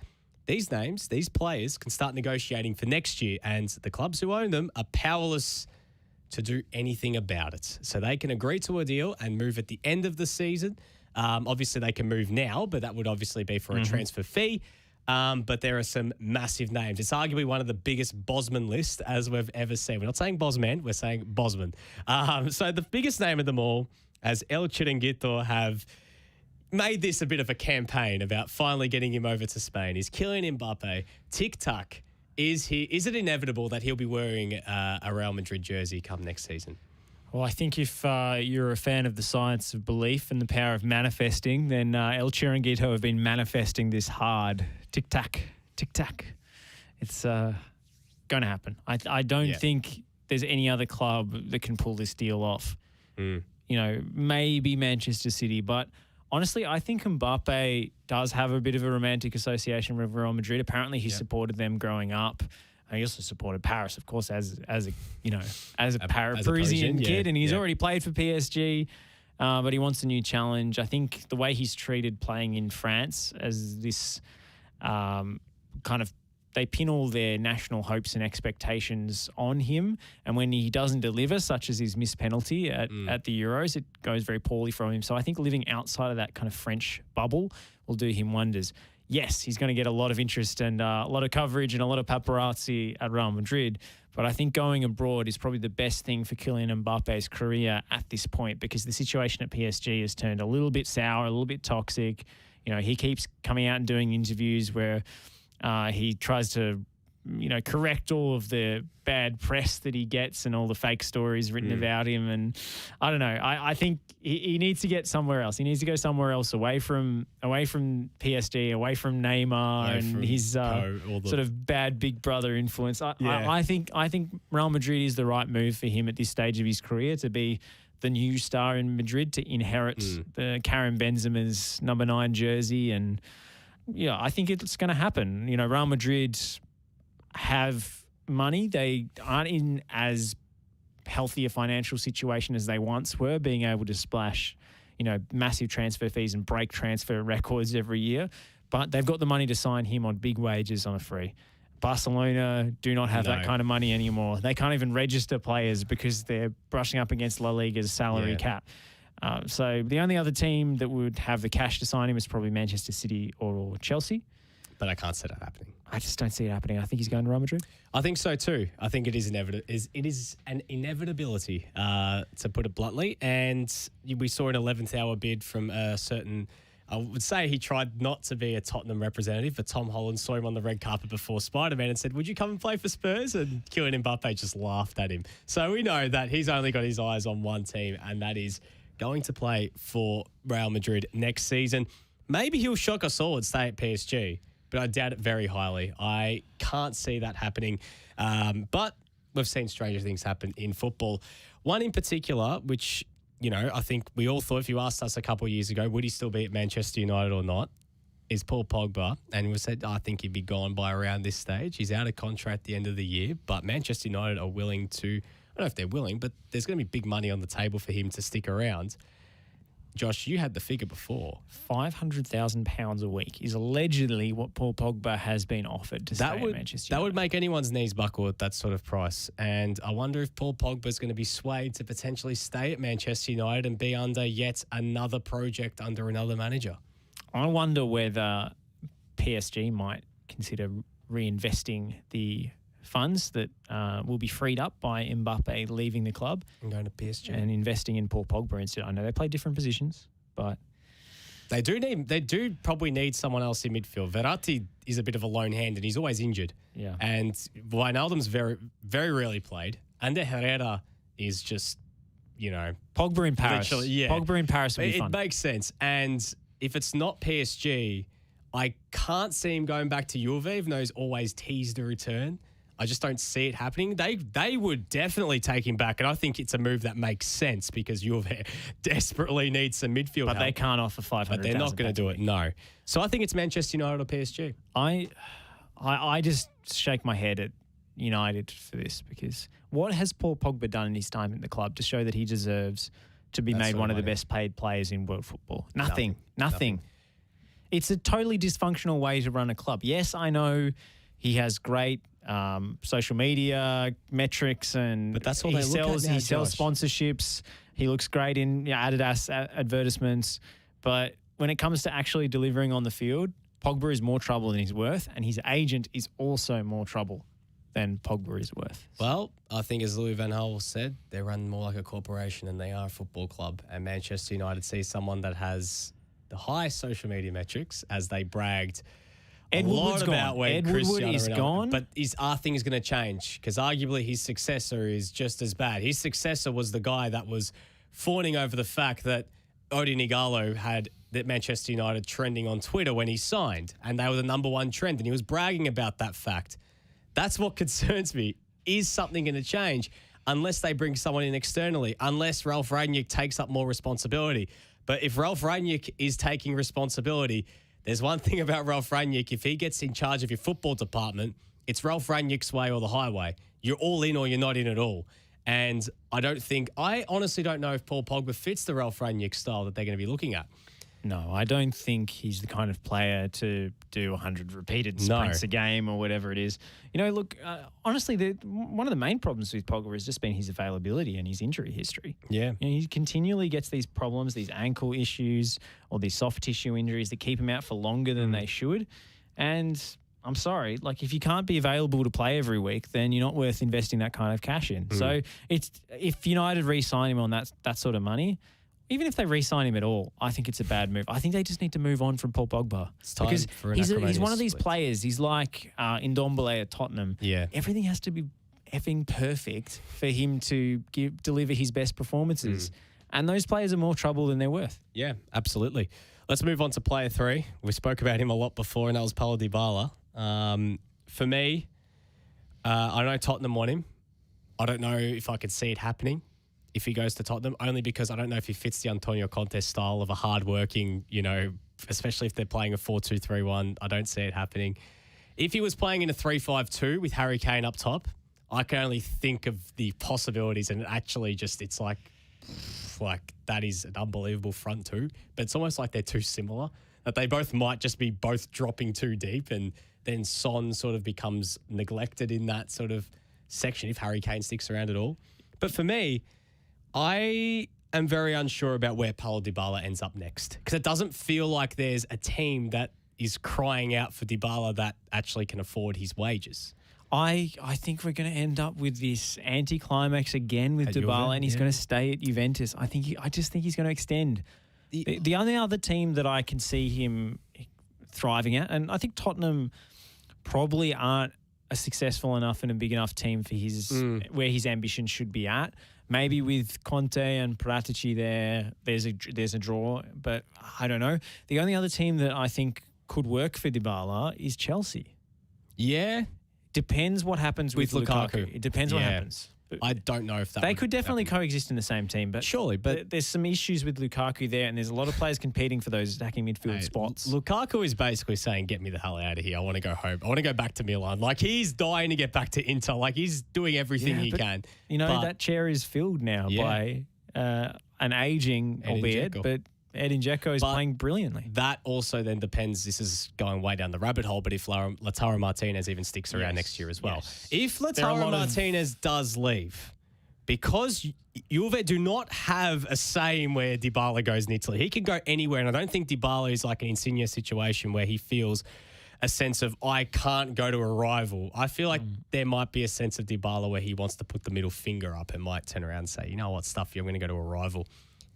these names, these players can start negotiating for next year, and the clubs who own them are powerless to do anything about it. So they can agree to a deal and move at the end of the season. Obviously, they can move now, but that would obviously be for a transfer fee. But there are some massive names. It's arguably one of the biggest Bosman lists as we've ever seen. We're not saying Bosman, we're saying Bosman. So the biggest name of them all, as El Chiringuito have made this a bit of a campaign about finally getting him over to Spain, is Kylian Mbappe. Tic-tac. Is it inevitable that he'll be wearing a Real Madrid jersey come next season? Well, I think if you're a fan of the science of belief and the power of manifesting, then El Chiringuito have been manifesting this hard. Tic-tac, tic-tac. It's going to happen. I don't think there's any other club that can pull this deal off. You know, maybe Manchester City, but honestly, I think Mbappe does have a bit of a romantic association with Real Madrid. Apparently, he supported them growing up. He also supported Paris, of course, as a Parisian kid, and he's already played for PSG. but he wants a new challenge. I think the way he's treated playing in France as this kind of, they pin all their national hopes and expectations on him. And when he doesn't deliver, such as his missed penalty at the Euros, it goes very poorly from him. So I think living outside of that kind of French bubble will do him wonders. Yes, he's going to get a lot of interest and a lot of coverage and a lot of paparazzi at Real Madrid. But I think going abroad is probably the best thing for Kylian Mbappe's career at this point, because the situation at PSG has turned a little bit sour, a little bit toxic. You know, he keeps coming out and doing interviews where he tries to, correct all of the bad press that he gets and all the fake stories written about him. And I don't know. I think he needs to get somewhere else. He needs to go somewhere else, away from PSG, away from Neymar and his sort of bad big brother influence. I think Real Madrid is the right move for him at this stage of his career, to be the new star in Madrid, to inherit the Karim Benzema's number 9 jersey. And yeah, I think it's going to happen. Real Madrid have money. They aren't in as healthy a financial situation as they once were, being able to splash, massive transfer fees and break transfer records every year. But they've got the money to sign him on big wages on a free. Barcelona do not have that kind of money anymore. They can't even register players because they're brushing up against La Liga's salary cap. So the only other team that would have the cash to sign him is probably Manchester City or Chelsea. But I can't see that happening. I just don't see it happening. I think he's going to Real Madrid. I think so too. I think it is an inevitability, to put it bluntly. And we saw an 11th hour bid from a certain, I would say he tried not to be a Tottenham representative, but Tom Holland saw him on the red carpet before Spider-Man and said, "Would you come and play for Spurs?" And Kylian Mbappe just laughed at him. So we know that he's only got his eyes on one team, and that is going to play for Real Madrid next season. Maybe he'll shock us all and stay at PSG, but I doubt it very highly. I can't see that happening. But we've seen stranger things happen in football. One in particular, which, I think we all thought, if you asked us a couple of years ago, would he still be at Manchester United or not, is Paul Pogba. And we said, I think he'd be gone by around this stage. He's out of contract at the end of the year, but Manchester United are willing to, I don't know if they're willing, but there's going to be big money on the table for him to stick around. Josh, you had the figure before. £500,000 a week is allegedly what Paul Pogba has been offered to stay at Manchester United. That would make anyone's knees buckle at that sort of price. And I wonder if Paul Pogba is going to be swayed to potentially stay at Manchester United and be under yet another project under another manager. I wonder whether PSG might consider reinvesting the funds that will be freed up by Mbappe leaving the club and going to PSG and investing in Paul Pogba instead. I know they play different positions, but they do probably need someone else in midfield. Verratti is a bit of a lone hand and he's always injured. Yeah. And Wijnaldum's very, very rarely played. Ander Herrera is just, Pogba in Paris. Pogba in Paris would be fun. It makes sense. And if it's not PSG, I can't see him going back to Juve, even though he's always teased a return. I just don't see it happening. They would definitely take him back, and I think it's a move that makes sense because Juve desperately needs some midfield help. But they can't offer $500,000. But they're not going to do it, no. So I think it's Manchester United or PSG. I just shake my head at United for this, because what has Paul Pogba done in his time at the club to show that he deserves to be made one of the best paid players in world football? Nothing. It's a totally dysfunctional way to run a club. Yes, I know he has great social media metrics, but that's all he sells sponsorships. He looks great in Adidas advertisements, but when it comes to actually delivering on the field, Pogba is more trouble than he's worth, and his agent is also more trouble than Pogba is worth. Well, I think as Louis van Gaal said, they run more like a corporation than they are a football club, and Manchester United sees someone that has the highest social media metrics, as they bragged Ed Woodward's gone. Ed Woodward is gone. But are things going to change? Because arguably his successor is just as bad. His successor was the guy that was fawning over the fact that Odion Ighalo had that Manchester United trending on Twitter when he signed, and they were the number one trend, and he was bragging about that fact. That's what concerns me. Is something going to change unless they bring someone in externally, unless Ralf Rangnick takes up more responsibility? But if Ralf Rangnick is taking responsibility, there's one thing about Ralf Rangnick. If he gets in charge of your football department, it's Ralf Rangnick's way or the highway. You're all in or you're not in at all. And I honestly don't know if Paul Pogba fits the Ralph Rangnick style that they're going to be looking at. No, I don't think he's the kind of player to do 100 repeated sprints a game or whatever it is. Look, honestly, one of the main problems with Pogba has just been his availability and his injury history. Yeah. He continually gets these problems, these ankle issues or these soft tissue injuries that keep him out for longer than they should. And I'm sorry, if you can't be available to play every week, then you're not worth investing that kind of cash in. So if United re-sign him on that sort of money, even if they re-sign him at all, I think it's a bad move. I think they just need to move on from Paul Pogba. It's time because for an he's one of these split. players. He's like Ndombele at Tottenham. Yeah. Everything has to be effing perfect for him to deliver his best performances. And those players are more trouble than they're worth. Yeah, absolutely. Let's move on to player 3. We spoke about him a lot before, and that was Paula Dybala. For me, I know Tottenham want him. I don't know if I could see it happening if he goes to Tottenham, only because I don't know if he fits the Antonio Conte style of a hard-working, especially if they're playing a 4-2-3-1. I don't see it happening. If he was playing in a 3-5-2 with Harry Kane up top, I can only think of the possibilities, and actually it's like that is an unbelievable front two, but it's almost like they're too similar, that they both might just be both dropping too deep, and then Son sort of becomes neglected in that sort of section if Harry Kane sticks around at all. But for me, I am very unsure about where Paula Dybala ends up next, because it doesn't feel like there's a team that is crying out for Dybala that actually can afford his wages. I think we're going to end up with this anticlimax again with Dybala, and he's going to stay at Juventus. I just think he's going to extend. The only other team that I can see him thriving at, and I think Tottenham probably aren't a successful enough and a big enough team for where his ambition should be at. Maybe with Conte and Paratici there's a draw, but I don't know. The only other team that I think could work for Dybala is Chelsea. Yeah. Depends what happens with Lukaku. It depends what happens. I don't know if that they could definitely coexist in the same team, but surely. But there's some issues with Lukaku there, and there's a lot of players competing for those attacking midfield spots. Lukaku is basically saying, "Get me the hell out of here. I want to go home. I want to go back to Milan." Like, he's dying to get back to Inter. Like, he's doing everything he can. That chair is filled now by an aging, albeit, but Edin Dzeko is playing brilliantly. That also then depends. This is going way down the rabbit hole, but if Lautaro Martinez even sticks around next year as well. If Lautaro Martinez does leave, because Juve do not have a say in where Dybala goes in Italy. He can go anywhere, and I don't think Dybala is like an Insigne situation where he feels a sense of, I can't go to a rival. I feel like there might be a sense of Dybala where he wants to put the middle finger up and might turn around and say, you know what, Stuffy, I'm going to go to a rival.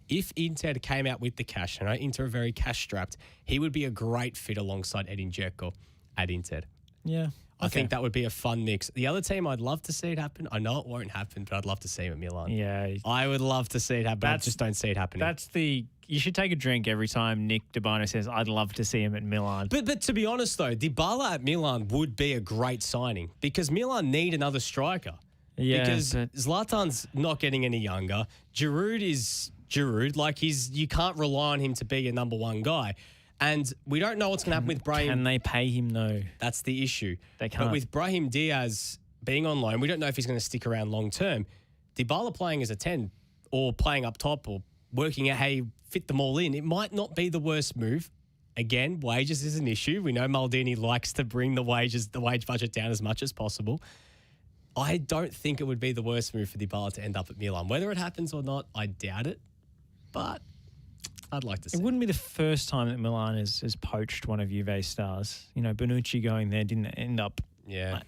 If Inter came out with the cash, and Inter are very cash-strapped, he would be a great fit alongside Edin Dzeko at Inter. Yeah. I think that would be a fun mix. The other team I'd love to see it happen, I know it won't happen, but I'd love to see him at Milan. Yeah. I would love to see it happen, but I just don't see it happening. You should take a drink every time Nick Dybala says, I'd love to see him at Milan. But to be honest, though, Dybala at Milan would be a great signing because Milan need another striker. Yeah. Because Zlatan's not getting any younger. Giroud is Giroud. Like, you can't rely on him to be your number one guy. And we don't know what's going to happen with Brahim. Can they pay him, though? That's the issue. They can't. But with Brahim Diaz being on loan, we don't know if he's going to stick around long term. Dybala playing as a 10 or playing up top or working out how you fit them all in, it might not be the worst move. Again, wages is an issue. We know Maldini likes to bring the wage budget down as much as possible. I don't think it would be the worst move for Dybala to end up at Milan. Whether it happens or not, I doubt it. But I'd like to see. It wouldn't be the first time that Milan has poached one of Juve's stars. You know, Bonucci going there didn't end up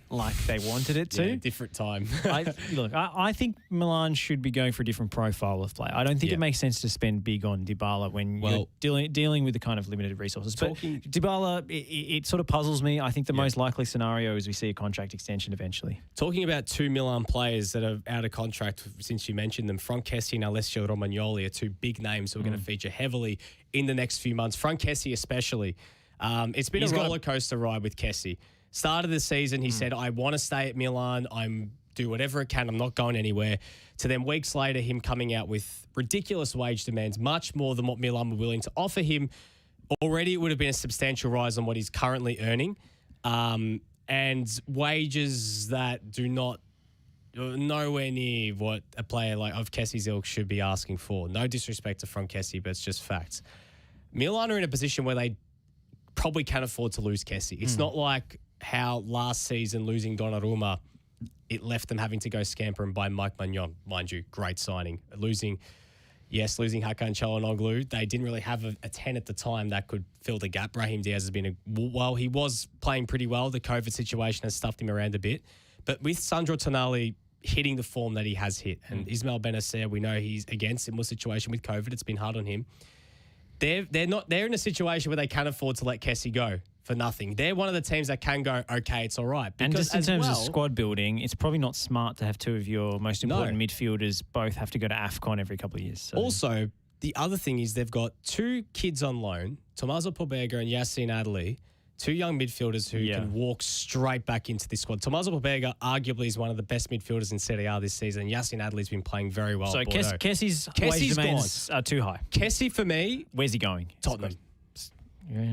like they wanted it to. Yeah, different time. I think Milan should be going for a different profile of play. I don't think it makes sense to spend big on Dybala when you're dealing with the kind of limited resources. But Dybala, it sort of puzzles me. I think the most likely scenario is we see a contract extension eventually. Talking about two Milan players that are out of contract, since you mentioned them, Franck Kessie and Alessio Romagnoli are two big names who are going to feature heavily in the next few months. Franck Kessie especially. It's been a roller coaster ride with Kessie. Start of the season, he said, I want to stay at Milan. I'm do whatever it can. I'm not going anywhere. To then weeks later, him coming out with ridiculous wage demands, much more than what Milan were willing to offer him. Already, it would have been a substantial rise on what he's currently earning. And wages that do not nowhere near what a player like of Kessie's ilk should be asking for. No disrespect to Frank Kessie, but it's just facts. Milan are in a position where they probably can't afford to lose Kessie. It's not like how last season losing Donnarumma, it left them having to go scamper and buy Mike Maignan. Mind you, great signing. Losing Hakan Çalhanoğlu, they didn't really have a 10 at the time that could fill the gap. Brahim Diaz has been while he was playing pretty well, the COVID situation has stuffed him around a bit. But with Sandro Tonali hitting the form that he has hit, and Ismail Benacer, we know he's again similar situation with COVID. It's been hard on him. They're in a situation where they can't afford to let Kessie go for nothing. They're one of the teams that can go, okay, it's all right. And just in terms of squad building, it's probably not smart to have two of your most important midfielders both have to go to AFCON every couple of years. So. Also, the other thing is they've got two kids on loan, Tommaso Pobega and Yassine Adli, two young midfielders who can walk straight back into this squad. Tommaso Pobega arguably is one of the best midfielders in Serie A this season. Yassine Adli's been playing very well. So Kessie's wage demands are too high. Kessie, for me... Where's he going? Tottenham.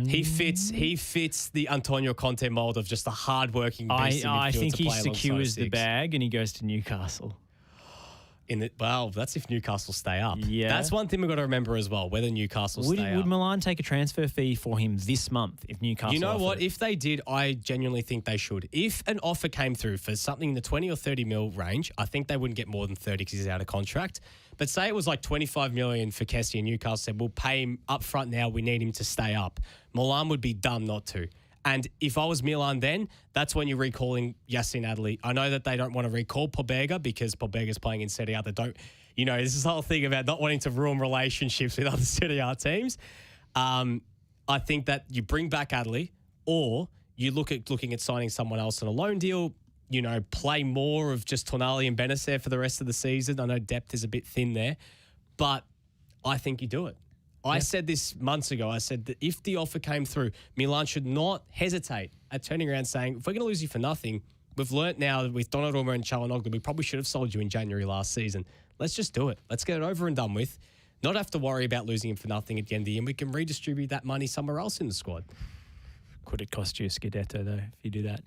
He fits the Antonio Conte mold of just a hard-working beast in midfield. I think to he play secures the six. bag and he goes to Newcastle. Well, that's if Newcastle stay up. Yeah. That's one thing we've got to remember as well, whether Newcastle stay up. Would Milan take a transfer fee for him this month if Newcastle You know what? it? If they did, I genuinely think they should. If an offer came through for something in the 20 or 30 mil range, I think they wouldn't get more than 30 because he's out of contract. But say it was like 25 million for Kessie and Newcastle said, we'll pay him up front now, we need him to stay up. Milan would be dumb not to. And if I was Milan then, that's when you're recalling Yassine Adli. I know that they don't want to recall Pobega because Pobega's playing in Serie A. They don't, this is the whole thing about not wanting to ruin relationships with other Serie A teams. I think that you bring back Adli or you looking at signing someone else on a loan deal, play more of just Tonali and Benacer for the rest of the season. I know depth is a bit thin there, but I think you do it. I said this months ago. I said that if the offer came through, Milan should not hesitate at turning around saying, if we're going to lose you for nothing, we've learnt now with Donnarumma and Çalhanoğlu, we probably should have sold you in January last season. Let's just do it. Let's get it over and done with. Not have to worry about losing him for nothing at the end of the year. And we can redistribute that money somewhere else in the squad. Could it cost you a Scudetto, though, if you do that?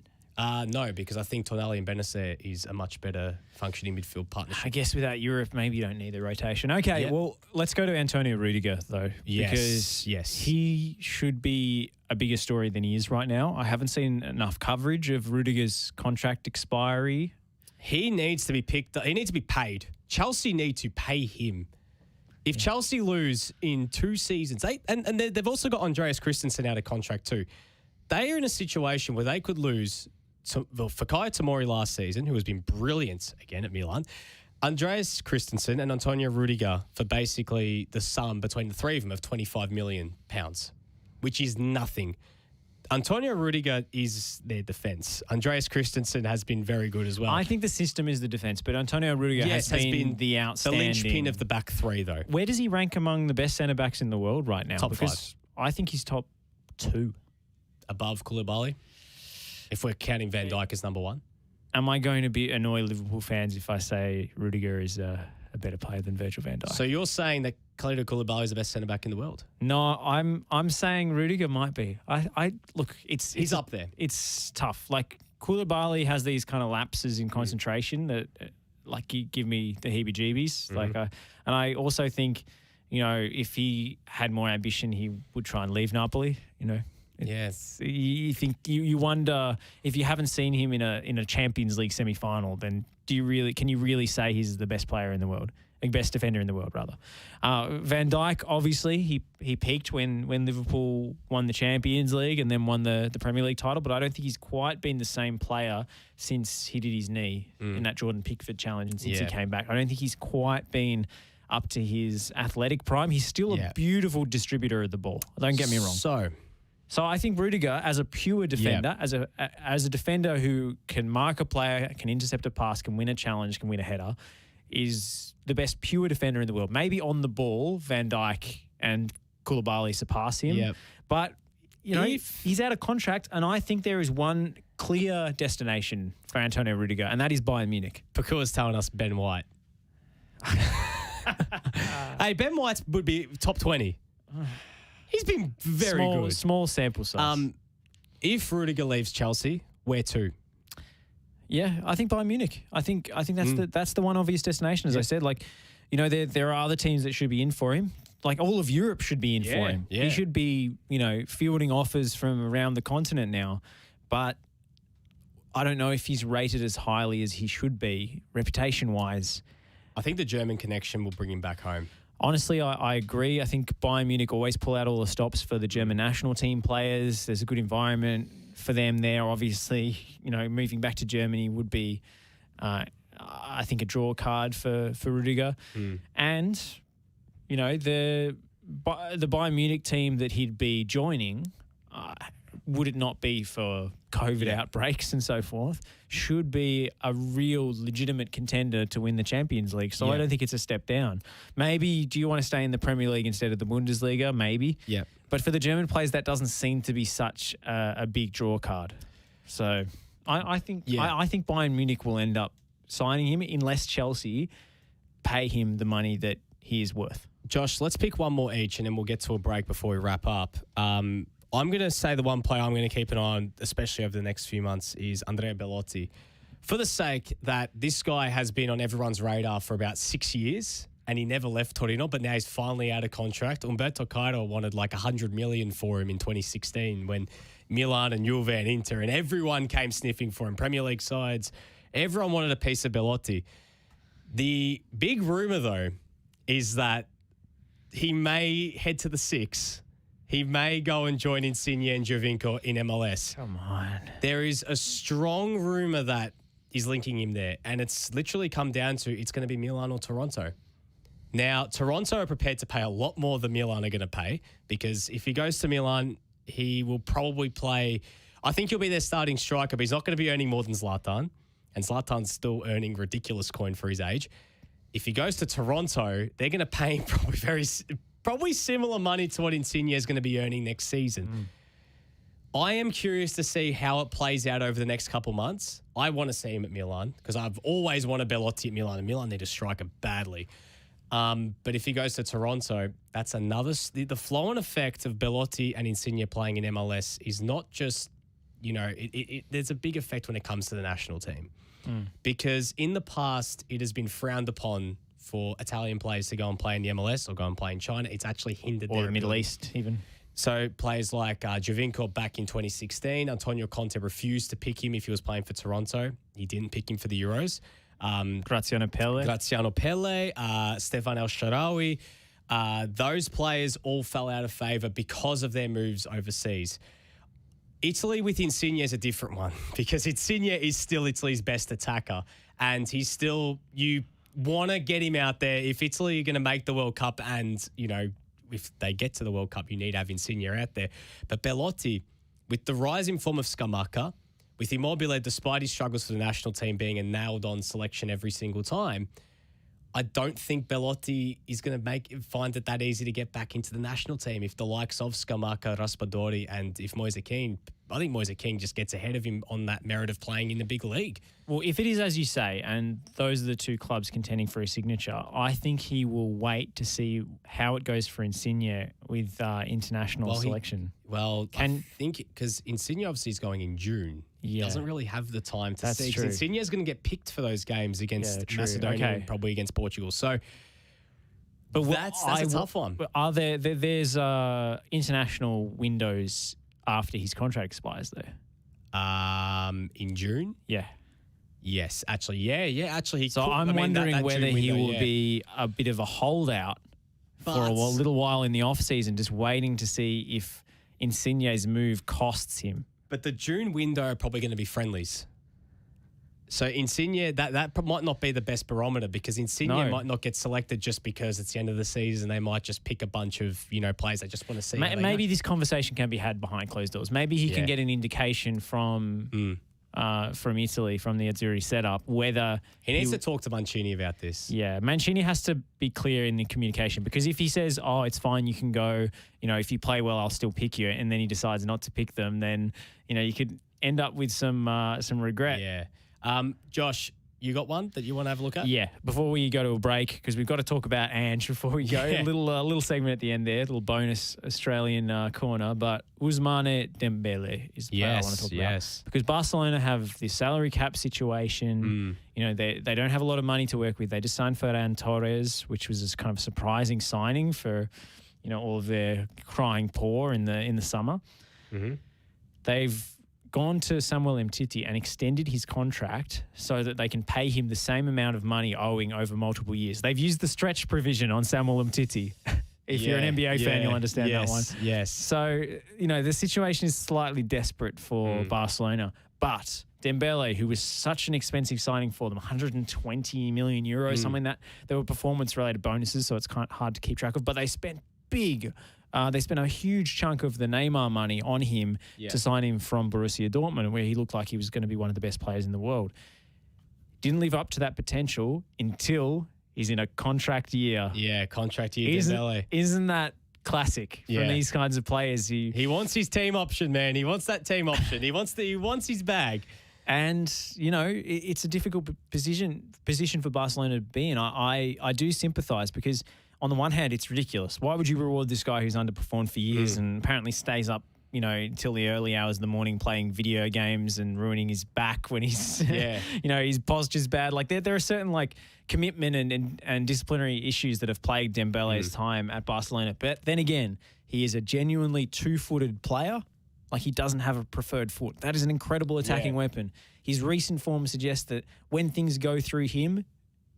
No, because I think Tonali and Benacer is a much better functioning midfield partnership. I guess without Europe, maybe you don't need the rotation. Okay, well, let's go to Antonio Rudiger, though. Because he should be a bigger story than he is right now. I haven't seen enough coverage of Rudiger's contract expiry. He needs to be picked up. He needs to be paid. Chelsea need to pay him. If Chelsea lose in 2 seasons, and they've also got Andreas Christensen out of contract too. They are in a situation where they could lose Fikayo Tomori last season, who has been brilliant again at Milan, Andreas Christensen and Antonio Rudiger for basically the sum between the three of them of £25 million, which is nothing. Antonio Rudiger is their defence. Andreas Christensen has been very good as well. I think the system is the defence, but Antonio Rudiger has been the outstanding... The linchpin of the back three, though. Where does he rank among the best centre-backs in the world right now? Top 5. I think he's top 2. Above Koulibaly? If we're counting Van Dijk as number 1? Am I going to annoy Liverpool fans if I say Rudiger is a better player than Virgil van Dijk? So you're saying that Kalidou Koulibaly is the best centre-back in the world? No, I'm saying Rudiger might be. Look, he's up there. It's tough. Like, Koulibaly has these kind of lapses in concentration that, give me the heebie-jeebies. Mm-hmm. And I also think, if he had more ambition, he would try and leave Napoli, Yes. You think you wonder if you haven't seen him in a Champions League semi-final, then can you really say he's the best player in the world, best defender in the world rather? Van Dijk, obviously he peaked when Liverpool won the Champions League and then won the Premier League title, but I don't think he's quite been the same player since he did his knee in that Jordan Pickford challenge and since he came back. I don't think he's quite been up to his athletic prime. He's still a beautiful distributor of the ball. Don't get me wrong. So I think Rudiger, as a pure defender, as a defender who can mark a player, can intercept a pass, can win a challenge, can win a header, is the best pure defender in the world. Maybe on the ball, Van Dijk and Koulibaly surpass him. Yep. But, he's out of contract, and I think there is one clear destination for Antonio Rudiger, and that is Bayern Munich. Pakua's telling us Ben White. Hey, Ben White would be top 20. He's been very good. Small sample size. If Rudiger leaves Chelsea, where to? Yeah, I think Bayern Munich. I think that's the one obvious destination, as I said. Like, you know, there are other teams that should be in for him. Like, all of Europe should be in for him. Yeah. He should be, you know, fielding offers from around the continent now. But I don't know if he's rated as highly as he should be, reputation-wise. I think the German connection will bring him back home. Honestly, I agree. I think Bayern Munich always pull out all the stops for the German national team players. There's a good environment for them there. Obviously, you know, moving back to Germany would be, I think, a draw card for Rudiger. And, you know, the Bayern Munich team that he'd be joining, would it not be for COVID outbreaks and so forth, should be a real legitimate contender to win the Champions League. So I don't think it's a step down. Maybe, do you want to stay in the Premier League instead of the Bundesliga? Maybe. Yeah. But for the German players, that doesn't seem to be such a big draw card. So I think Bayern Munich will end up signing him unless Chelsea pay him the money that he is worth. Josh, let's pick one more each and then we'll get to a break before we wrap up. I'm going to say the one player I'm going to keep an eye on, especially over the next few months, is Andrea Bellotti. For the sake that this guy has been on everyone's radar for about 6 years and he never left Torino, but now he's finally out of contract. Umberto Cairo wanted like 100 million for him in 2016 when Milan and Juve and Inter and everyone came sniffing for him, Premier League sides. Everyone wanted a piece of Bellotti. The big rumour, though, is that he may head to the Six. He may go and join Insigne and Giovinco in MLS. Come on. There is a strong rumour that is linking him there, and it's literally come down to it's going to be Milan or Toronto. Now, Toronto are prepared to pay a lot more than Milan are going to pay because if he goes to Milan, he will probably play. I think he'll be their starting striker, but he's not going to be earning more than Zlatan, and Zlatan's still earning ridiculous coin for his age. If he goes to Toronto, they're going to pay him probably similar money to what Insigne is going to be earning next season. I am curious to see how it plays out over the next couple months. I want to see him at Milan because I've always wanted Bellotti at Milan, and Milan need a striker badly. But if he goes to Toronto, that's another. The flow-on effect of Bellotti and Insigne playing in MLS is not just, you know, there's a big effect when it comes to the national team. Because in the past, it has been frowned upon for Italian players to go and play in the MLS or go and play in China. It's actually hindered Or their the Middle ability. East, even. So players like Giovinco back in 2016, Antonio Conte refused to pick him if he was playing for Toronto. He didn't pick him for the Euros. Graziano Pelle, Stefan El Shaarawy. Those players all fell out of favour because of their moves overseas. Italy with Insigne is a different one because Insigne is still Italy's best attacker and he's still, you want to get him out there. If Italy are going to make the World Cup and, you know, if they get to the World Cup, you need to have Insigne out there. But Bellotti, with the rising form of Scamacca, with Immobile, despite his struggles for the national team being a nailed-on selection every single time, I don't think Bellotti is going to find it that easy to get back into the national team. If the likes of Scamacca, Raspadori, and if Moise Kean, I think Moise Kean just gets ahead of him on that merit of playing in the big league. Well, if it is as you say, and those are the two clubs contending for a signature, I think he will wait to see how it goes for Insigne with international selection. I think because Insigne obviously is going in June. He doesn't really have the time to see. True. Insigne is going to get picked for those games against Macedonia and probably against Portugal. So, but that's a tough one. Are there's international windows after his contract expires though? In June? Yeah. Yes, actually, yeah. Actually, I'm wondering whether he will be a bit of a holdout for a little while in the off season, just waiting to see if Insigne's move costs him. But the June window are probably going to be friendlies. So Insigne, that might not be the best barometer because Insigne might not get selected just because it's the end of the season. They might just pick a bunch of, you know, players they just want to see. Maybe this conversation can be had behind closed doors. Maybe he can get an indication from Italy, from the Azzurri setup, whether he needs to talk to Mancini about this. Yeah, Mancini has to be clear in the communication because if he says, "Oh, it's fine, you can go," you know, if you play well, I'll still pick you, and then he decides not to pick them, then you know you could end up with some regret. Yeah. Josh, you got one that you want to have a look at? Yeah, before we go to a break, because we've got to talk about Ange before we go. Yeah. A little segment at the end there, a little bonus Australian corner. But Usmane Dembele is the player I want to talk about. Because Barcelona have this salary cap situation. You know, they don't have a lot of money to work with. They just signed Ferran Torres, which was this kind of surprising signing for, you know, all of their crying poor in the summer. They've gone to Samuel Umtiti and extended his contract so that they can pay him the same amount of money owing over multiple years. They've used the stretch provision on Samuel Umtiti. If you're an NBA fan, you'll understand that one. Yes. So, you know, the situation is slightly desperate for Barcelona. But Dembele, who was such an expensive signing for them, 120 million euros, something that there were performance-related bonuses, so it's kind of hard to keep track of. But they spent big. They spent a huge chunk of the Neymar money on him to sign him from Borussia Dortmund, where he looked like he was going to be one of the best players in the world. Didn't live up to that potential until he's in a contract year. Yeah, contract year, Dembele. Isn't that classic from these kinds of players? He wants his team option, man. He wants that team option. He wants his bag. And, you know, it's a difficult position for Barcelona to be in. I do sympathise because on the one hand, it's ridiculous. Why would you reward this guy who's underperformed for years and apparently stays up, you know, until the early hours of the morning playing video games and ruining his back when he's, you know, his posture's bad. Like there are certain like commitment and disciplinary issues that have plagued Dembele's time at Barcelona. But then again, he is a genuinely two-footed player. Like he doesn't have a preferred foot. That is an incredible attacking weapon. His recent form suggests that when things go through him,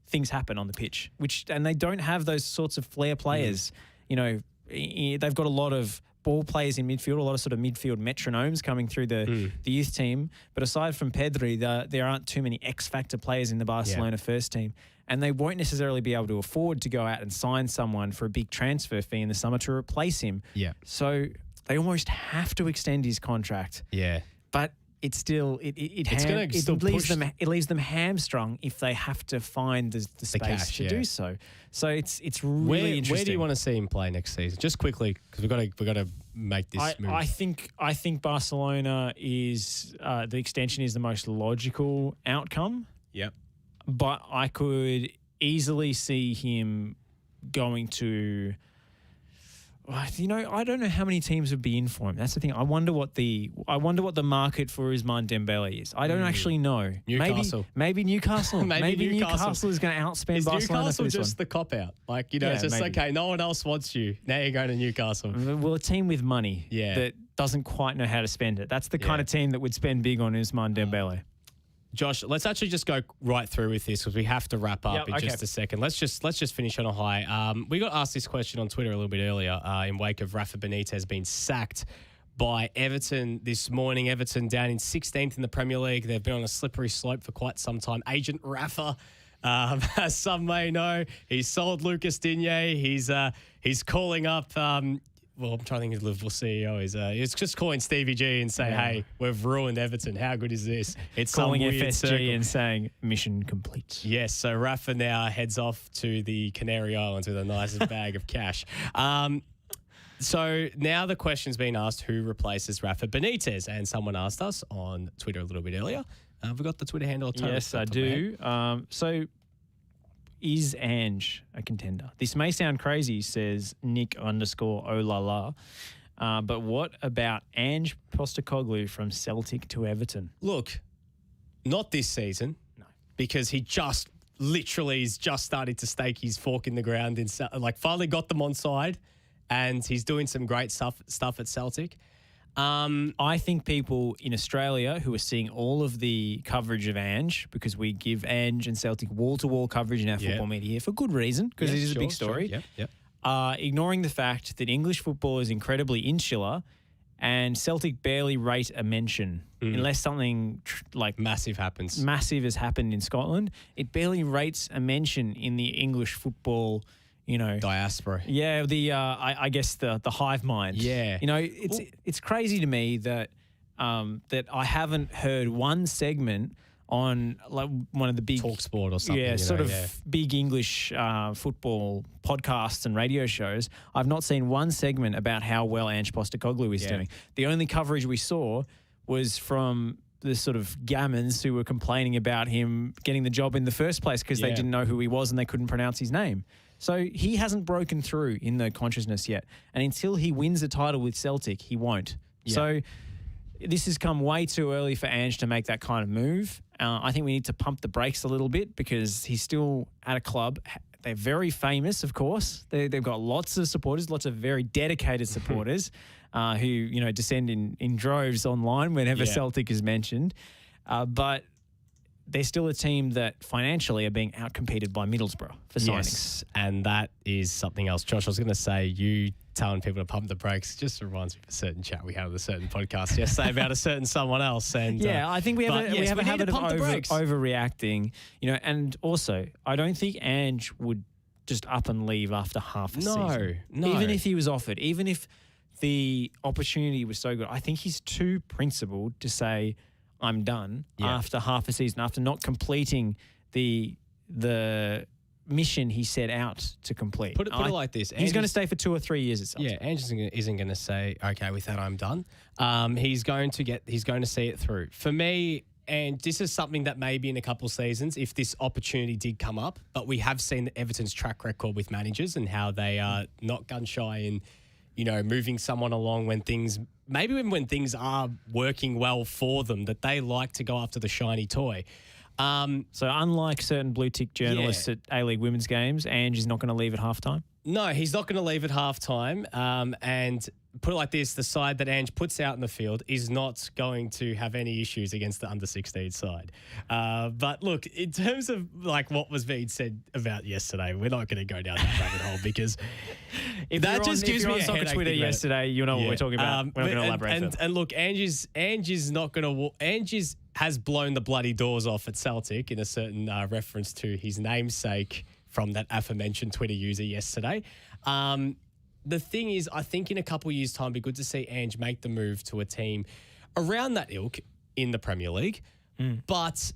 things happen on the pitch, and they don't have those sorts of flair players. You know, they've got a lot of ball players in midfield, a lot of sort of midfield metronomes coming through the youth team. But aside from Pedri, there aren't too many X-factor players in the Barcelona first team. And they won't necessarily be able to afford to go out and sign someone for a big transfer fee in the summer to replace him. Yeah. So they almost have to extend his contract. Yeah. But it's still it leaves them hamstrung if they have to find the space to do so. So it's really interesting. Where do you want to see him play next season? Just quickly, because we've got to make this move. I think Barcelona is the extension is the most logical outcome. Yep. But I could easily see him going to. You know, I don't know how many teams would be in for him. That's the thing. I wonder what the market for Usmane Dembele is. I don't actually know. Newcastle. Maybe Newcastle. maybe Newcastle is going to outspend Barcelona. Newcastle for this just one. the cop out? Like, you know, it's just okay. No one else wants you. Now you're going to Newcastle. Well, a team with money that doesn't quite know how to spend it. That's the kind of team that would spend big on Usmane Dembele. Josh, let's actually just go right through with this because we have to wrap up in just a second. Let's just finish on a high. We got asked this question on Twitter a little bit earlier in wake of Rafa Benitez being sacked by Everton this morning. Everton down in 16th in the Premier League. They've been on a slippery slope for quite some time. Agent Rafa, as some may know, he's sold Lucas Digne. He's calling up. Well, I'm trying to think of the Liverpool CEO. He's just calling Stevie G and saying, hey, we've ruined Everton. How good is this? It's calling some weird FSG circle. and saying mission complete. Yes, so Rafa now heads off to the Canary Islands with a nice bag of cash. So now the question's been asked, who replaces Rafa Benitez? And someone asked us on Twitter a little bit earlier. Have we got the Twitter handle? Yes, I do. So is Ange a contender? This may sound crazy, says Nick_Olala. But what about Ange Postecoglou from Celtic to Everton? Look, not this season. No. Because he just literally is just starting to stake his fork in the ground. Finally got them on side and he's doing some great stuff at Celtic. I think people in Australia who are seeing all of the coverage of Ange, because we give Ange and Celtic wall-to-wall coverage in our football media here for good reason, because it is a big story, ignoring the fact that English football is incredibly insular and Celtic barely rate a mention unless something massive has happened in Scotland. It barely rates a mention in the English football diaspora. Yeah, I guess the hive mind. Yeah. It's crazy to me that that I haven't heard one segment on one of the big TalkSport or something. Big English football podcasts and radio shows. I've not seen one segment about how well Ange Postecoglou is doing. The only coverage we saw was from the sort of gammons who were complaining about him getting the job in the first place because they didn't know who he was and they couldn't pronounce his name. So he hasn't broken through in the consciousness yet. And until he wins a title with Celtic, he won't. Yeah. So this has come way too early for Ange to make that kind of move. I think we need to pump the brakes a little bit because he's still at a club. They're very famous, of course. They've got lots of supporters, lots of very dedicated supporters who, descend in droves online whenever Celtic is mentioned. But they're still a team that financially are being outcompeted by Middlesbrough for signings. Yes, and that is something else. Josh, I was going to say, you telling people to pump the brakes just reminds me of a certain chat we had on a certain podcast yesterday about a certain someone else. And I think we have a habit of overreacting, and also I don't think Ange would just up and leave after half a season. No. Even if he was offered, even if the opportunity was so good, I think he's too principled to say, I'm done after half a season, after not completing the mission he set out to complete. Put it like this. He's going to stay for 2 or 3 years at Celtic. Yeah, Ange isn't going to say, okay, with that I'm done. He's going to see it through. For me, and this is something that maybe in a couple of seasons, if this opportunity did come up, but we have seen Everton's track record with managers and how they are not gun shy in, moving someone along when things are working well for them, that they like to go after the shiny toy. So unlike certain blue tick journalists at A-League women's games, Ange is not going to leave at halftime? No, he's not going to leave at halftime. And put it like this, the side that Ange puts out in the field is not going to have any issues against the under-16 side. But look, in terms of like what was being said about yesterday, we're not going to go down that rabbit hole because if that just gives me a soccer headache. Twitter yesterday, you know what we're talking about. We're not going to elaborate further. And look, Ange is not going to... Ange has blown the bloody doors off at Celtic in a certain reference to his namesake from that aforementioned Twitter user yesterday. The thing is, I think in a couple of years' time, it'd be good to see Ange make the move to a team around that ilk in the Premier League, but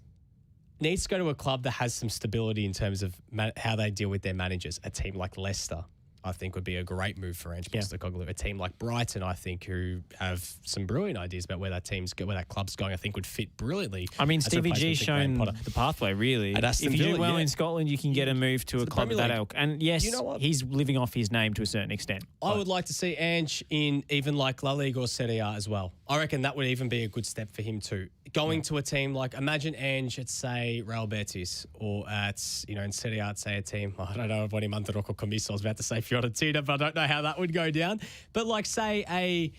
needs to go to a club that has some stability in terms of how they deal with their managers. A team like Leicester, I think, would be a great move for Ange Postecoglou. A team like Brighton, I think, who have some brilliant ideas about where that club's going, I think would fit brilliantly. I mean, Stevie G's shown the pathway, really. If you do well in Scotland, you can get a move to a club of that ilk. And yes, he's living off his name to a certain extent. I would like to see Ange in even like La Liga or Serie A as well. I reckon that would even be a good step for him too. Going to a team like, imagine Ange at, say, Real Betis, or at, in Serie A, say a team, I don't know what Mandaroko Commisso, I was about to say Fiorentina, but I don't know how that would go down. But like, say, a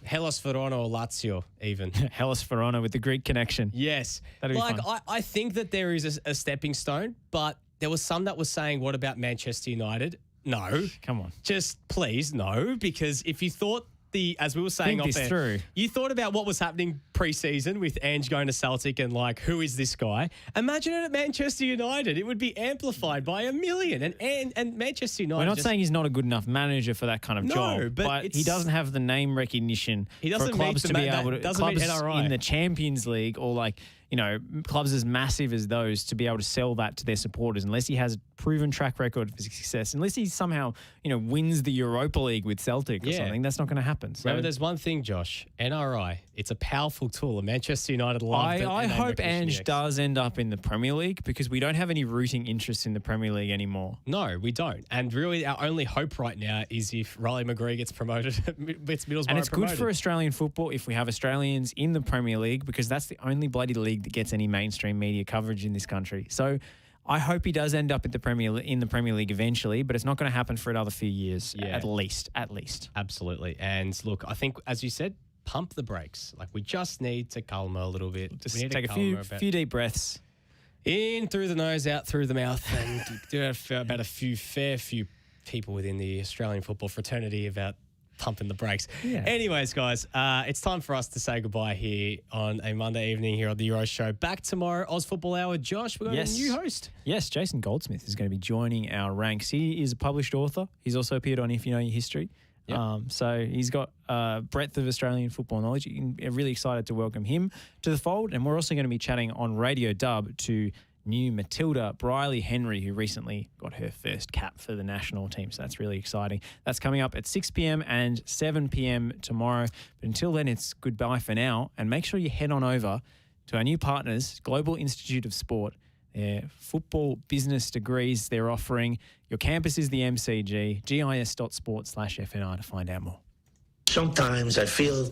Hellas Verona or Lazio even. Hellas Verona with the Greek connection. Yes. That'd be fun. I think that there is a stepping stone, but there was some that was saying, what about Manchester United? No. Come on. Just please, no, because if you thought as we were saying off there, you thought about what was happening pre-season with Ange going to Celtic and like, who is this guy? Imagine it at Manchester United. It would be amplified by 1 million. And Manchester United... We're not saying he's not a good enough manager for that kind of job, but he doesn't have the name recognition for clubs to be able to... Clubs in the Champions League or like... clubs as massive as those to be able to sell that to their supporters, unless he has a proven track record of success, unless he somehow, wins the Europa League with Celtic or something, that's not going to happen. So, remember, there's one thing, Josh, NRI, it's a powerful tool. Manchester United love it. I hope Ange does end up in the Premier League because we don't have any rooting interest in the Premier League anymore. No, we don't. And really, our only hope right now is if Riley McGree gets promoted, gets Middlesbrough and it's promoted. Good for Australian football if we have Australians in the Premier League because that's the only bloody league that gets any mainstream media coverage in this country. So I hope he does end up in the Premier League eventually, but it's not going to happen for another few years, at least. Absolutely. And look, I think, as you said, pump the brakes. Like, we just need to calm her a little bit. Just take a few deep breaths. In through the nose, out through the mouth, and do about a fair few people within the Australian football fraternity about pumping the brakes. Yeah. Anyways, guys, it's time for us to say goodbye here on a Monday evening here on the Euro Show. Back tomorrow, Oz Football Hour. Josh, we've got a new host. Yes, Jason Goldsmith is going to be joining our ranks. He is a published author. He's also appeared on If You Know Your History. Yep. So he's got breadth of Australian football knowledge. I'm really excited to welcome him to the fold. And we're also going to be chatting on Radio Dub to new Matilda Briley-Henry, who recently got her first cap for the national team. So that's really exciting. That's coming up at 6 p.m. and 7 p.m. tomorrow. But until then, it's goodbye for now. And make sure you head on over to our new partners, Global Institute of Sport. Their football business degrees they're offering. Your campus is the MCG, gis.sport/FNR to find out more. Sometimes I feel,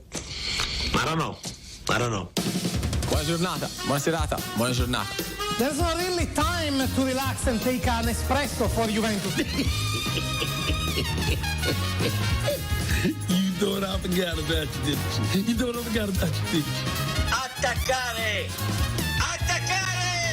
I don't know. Buona giornata, buona serata, buona giornata. There's not really time to relax and take an espresso for Juventus. You thought I forgot about you, didn't you? You thought I forgot about you, didn't you? Attaccare!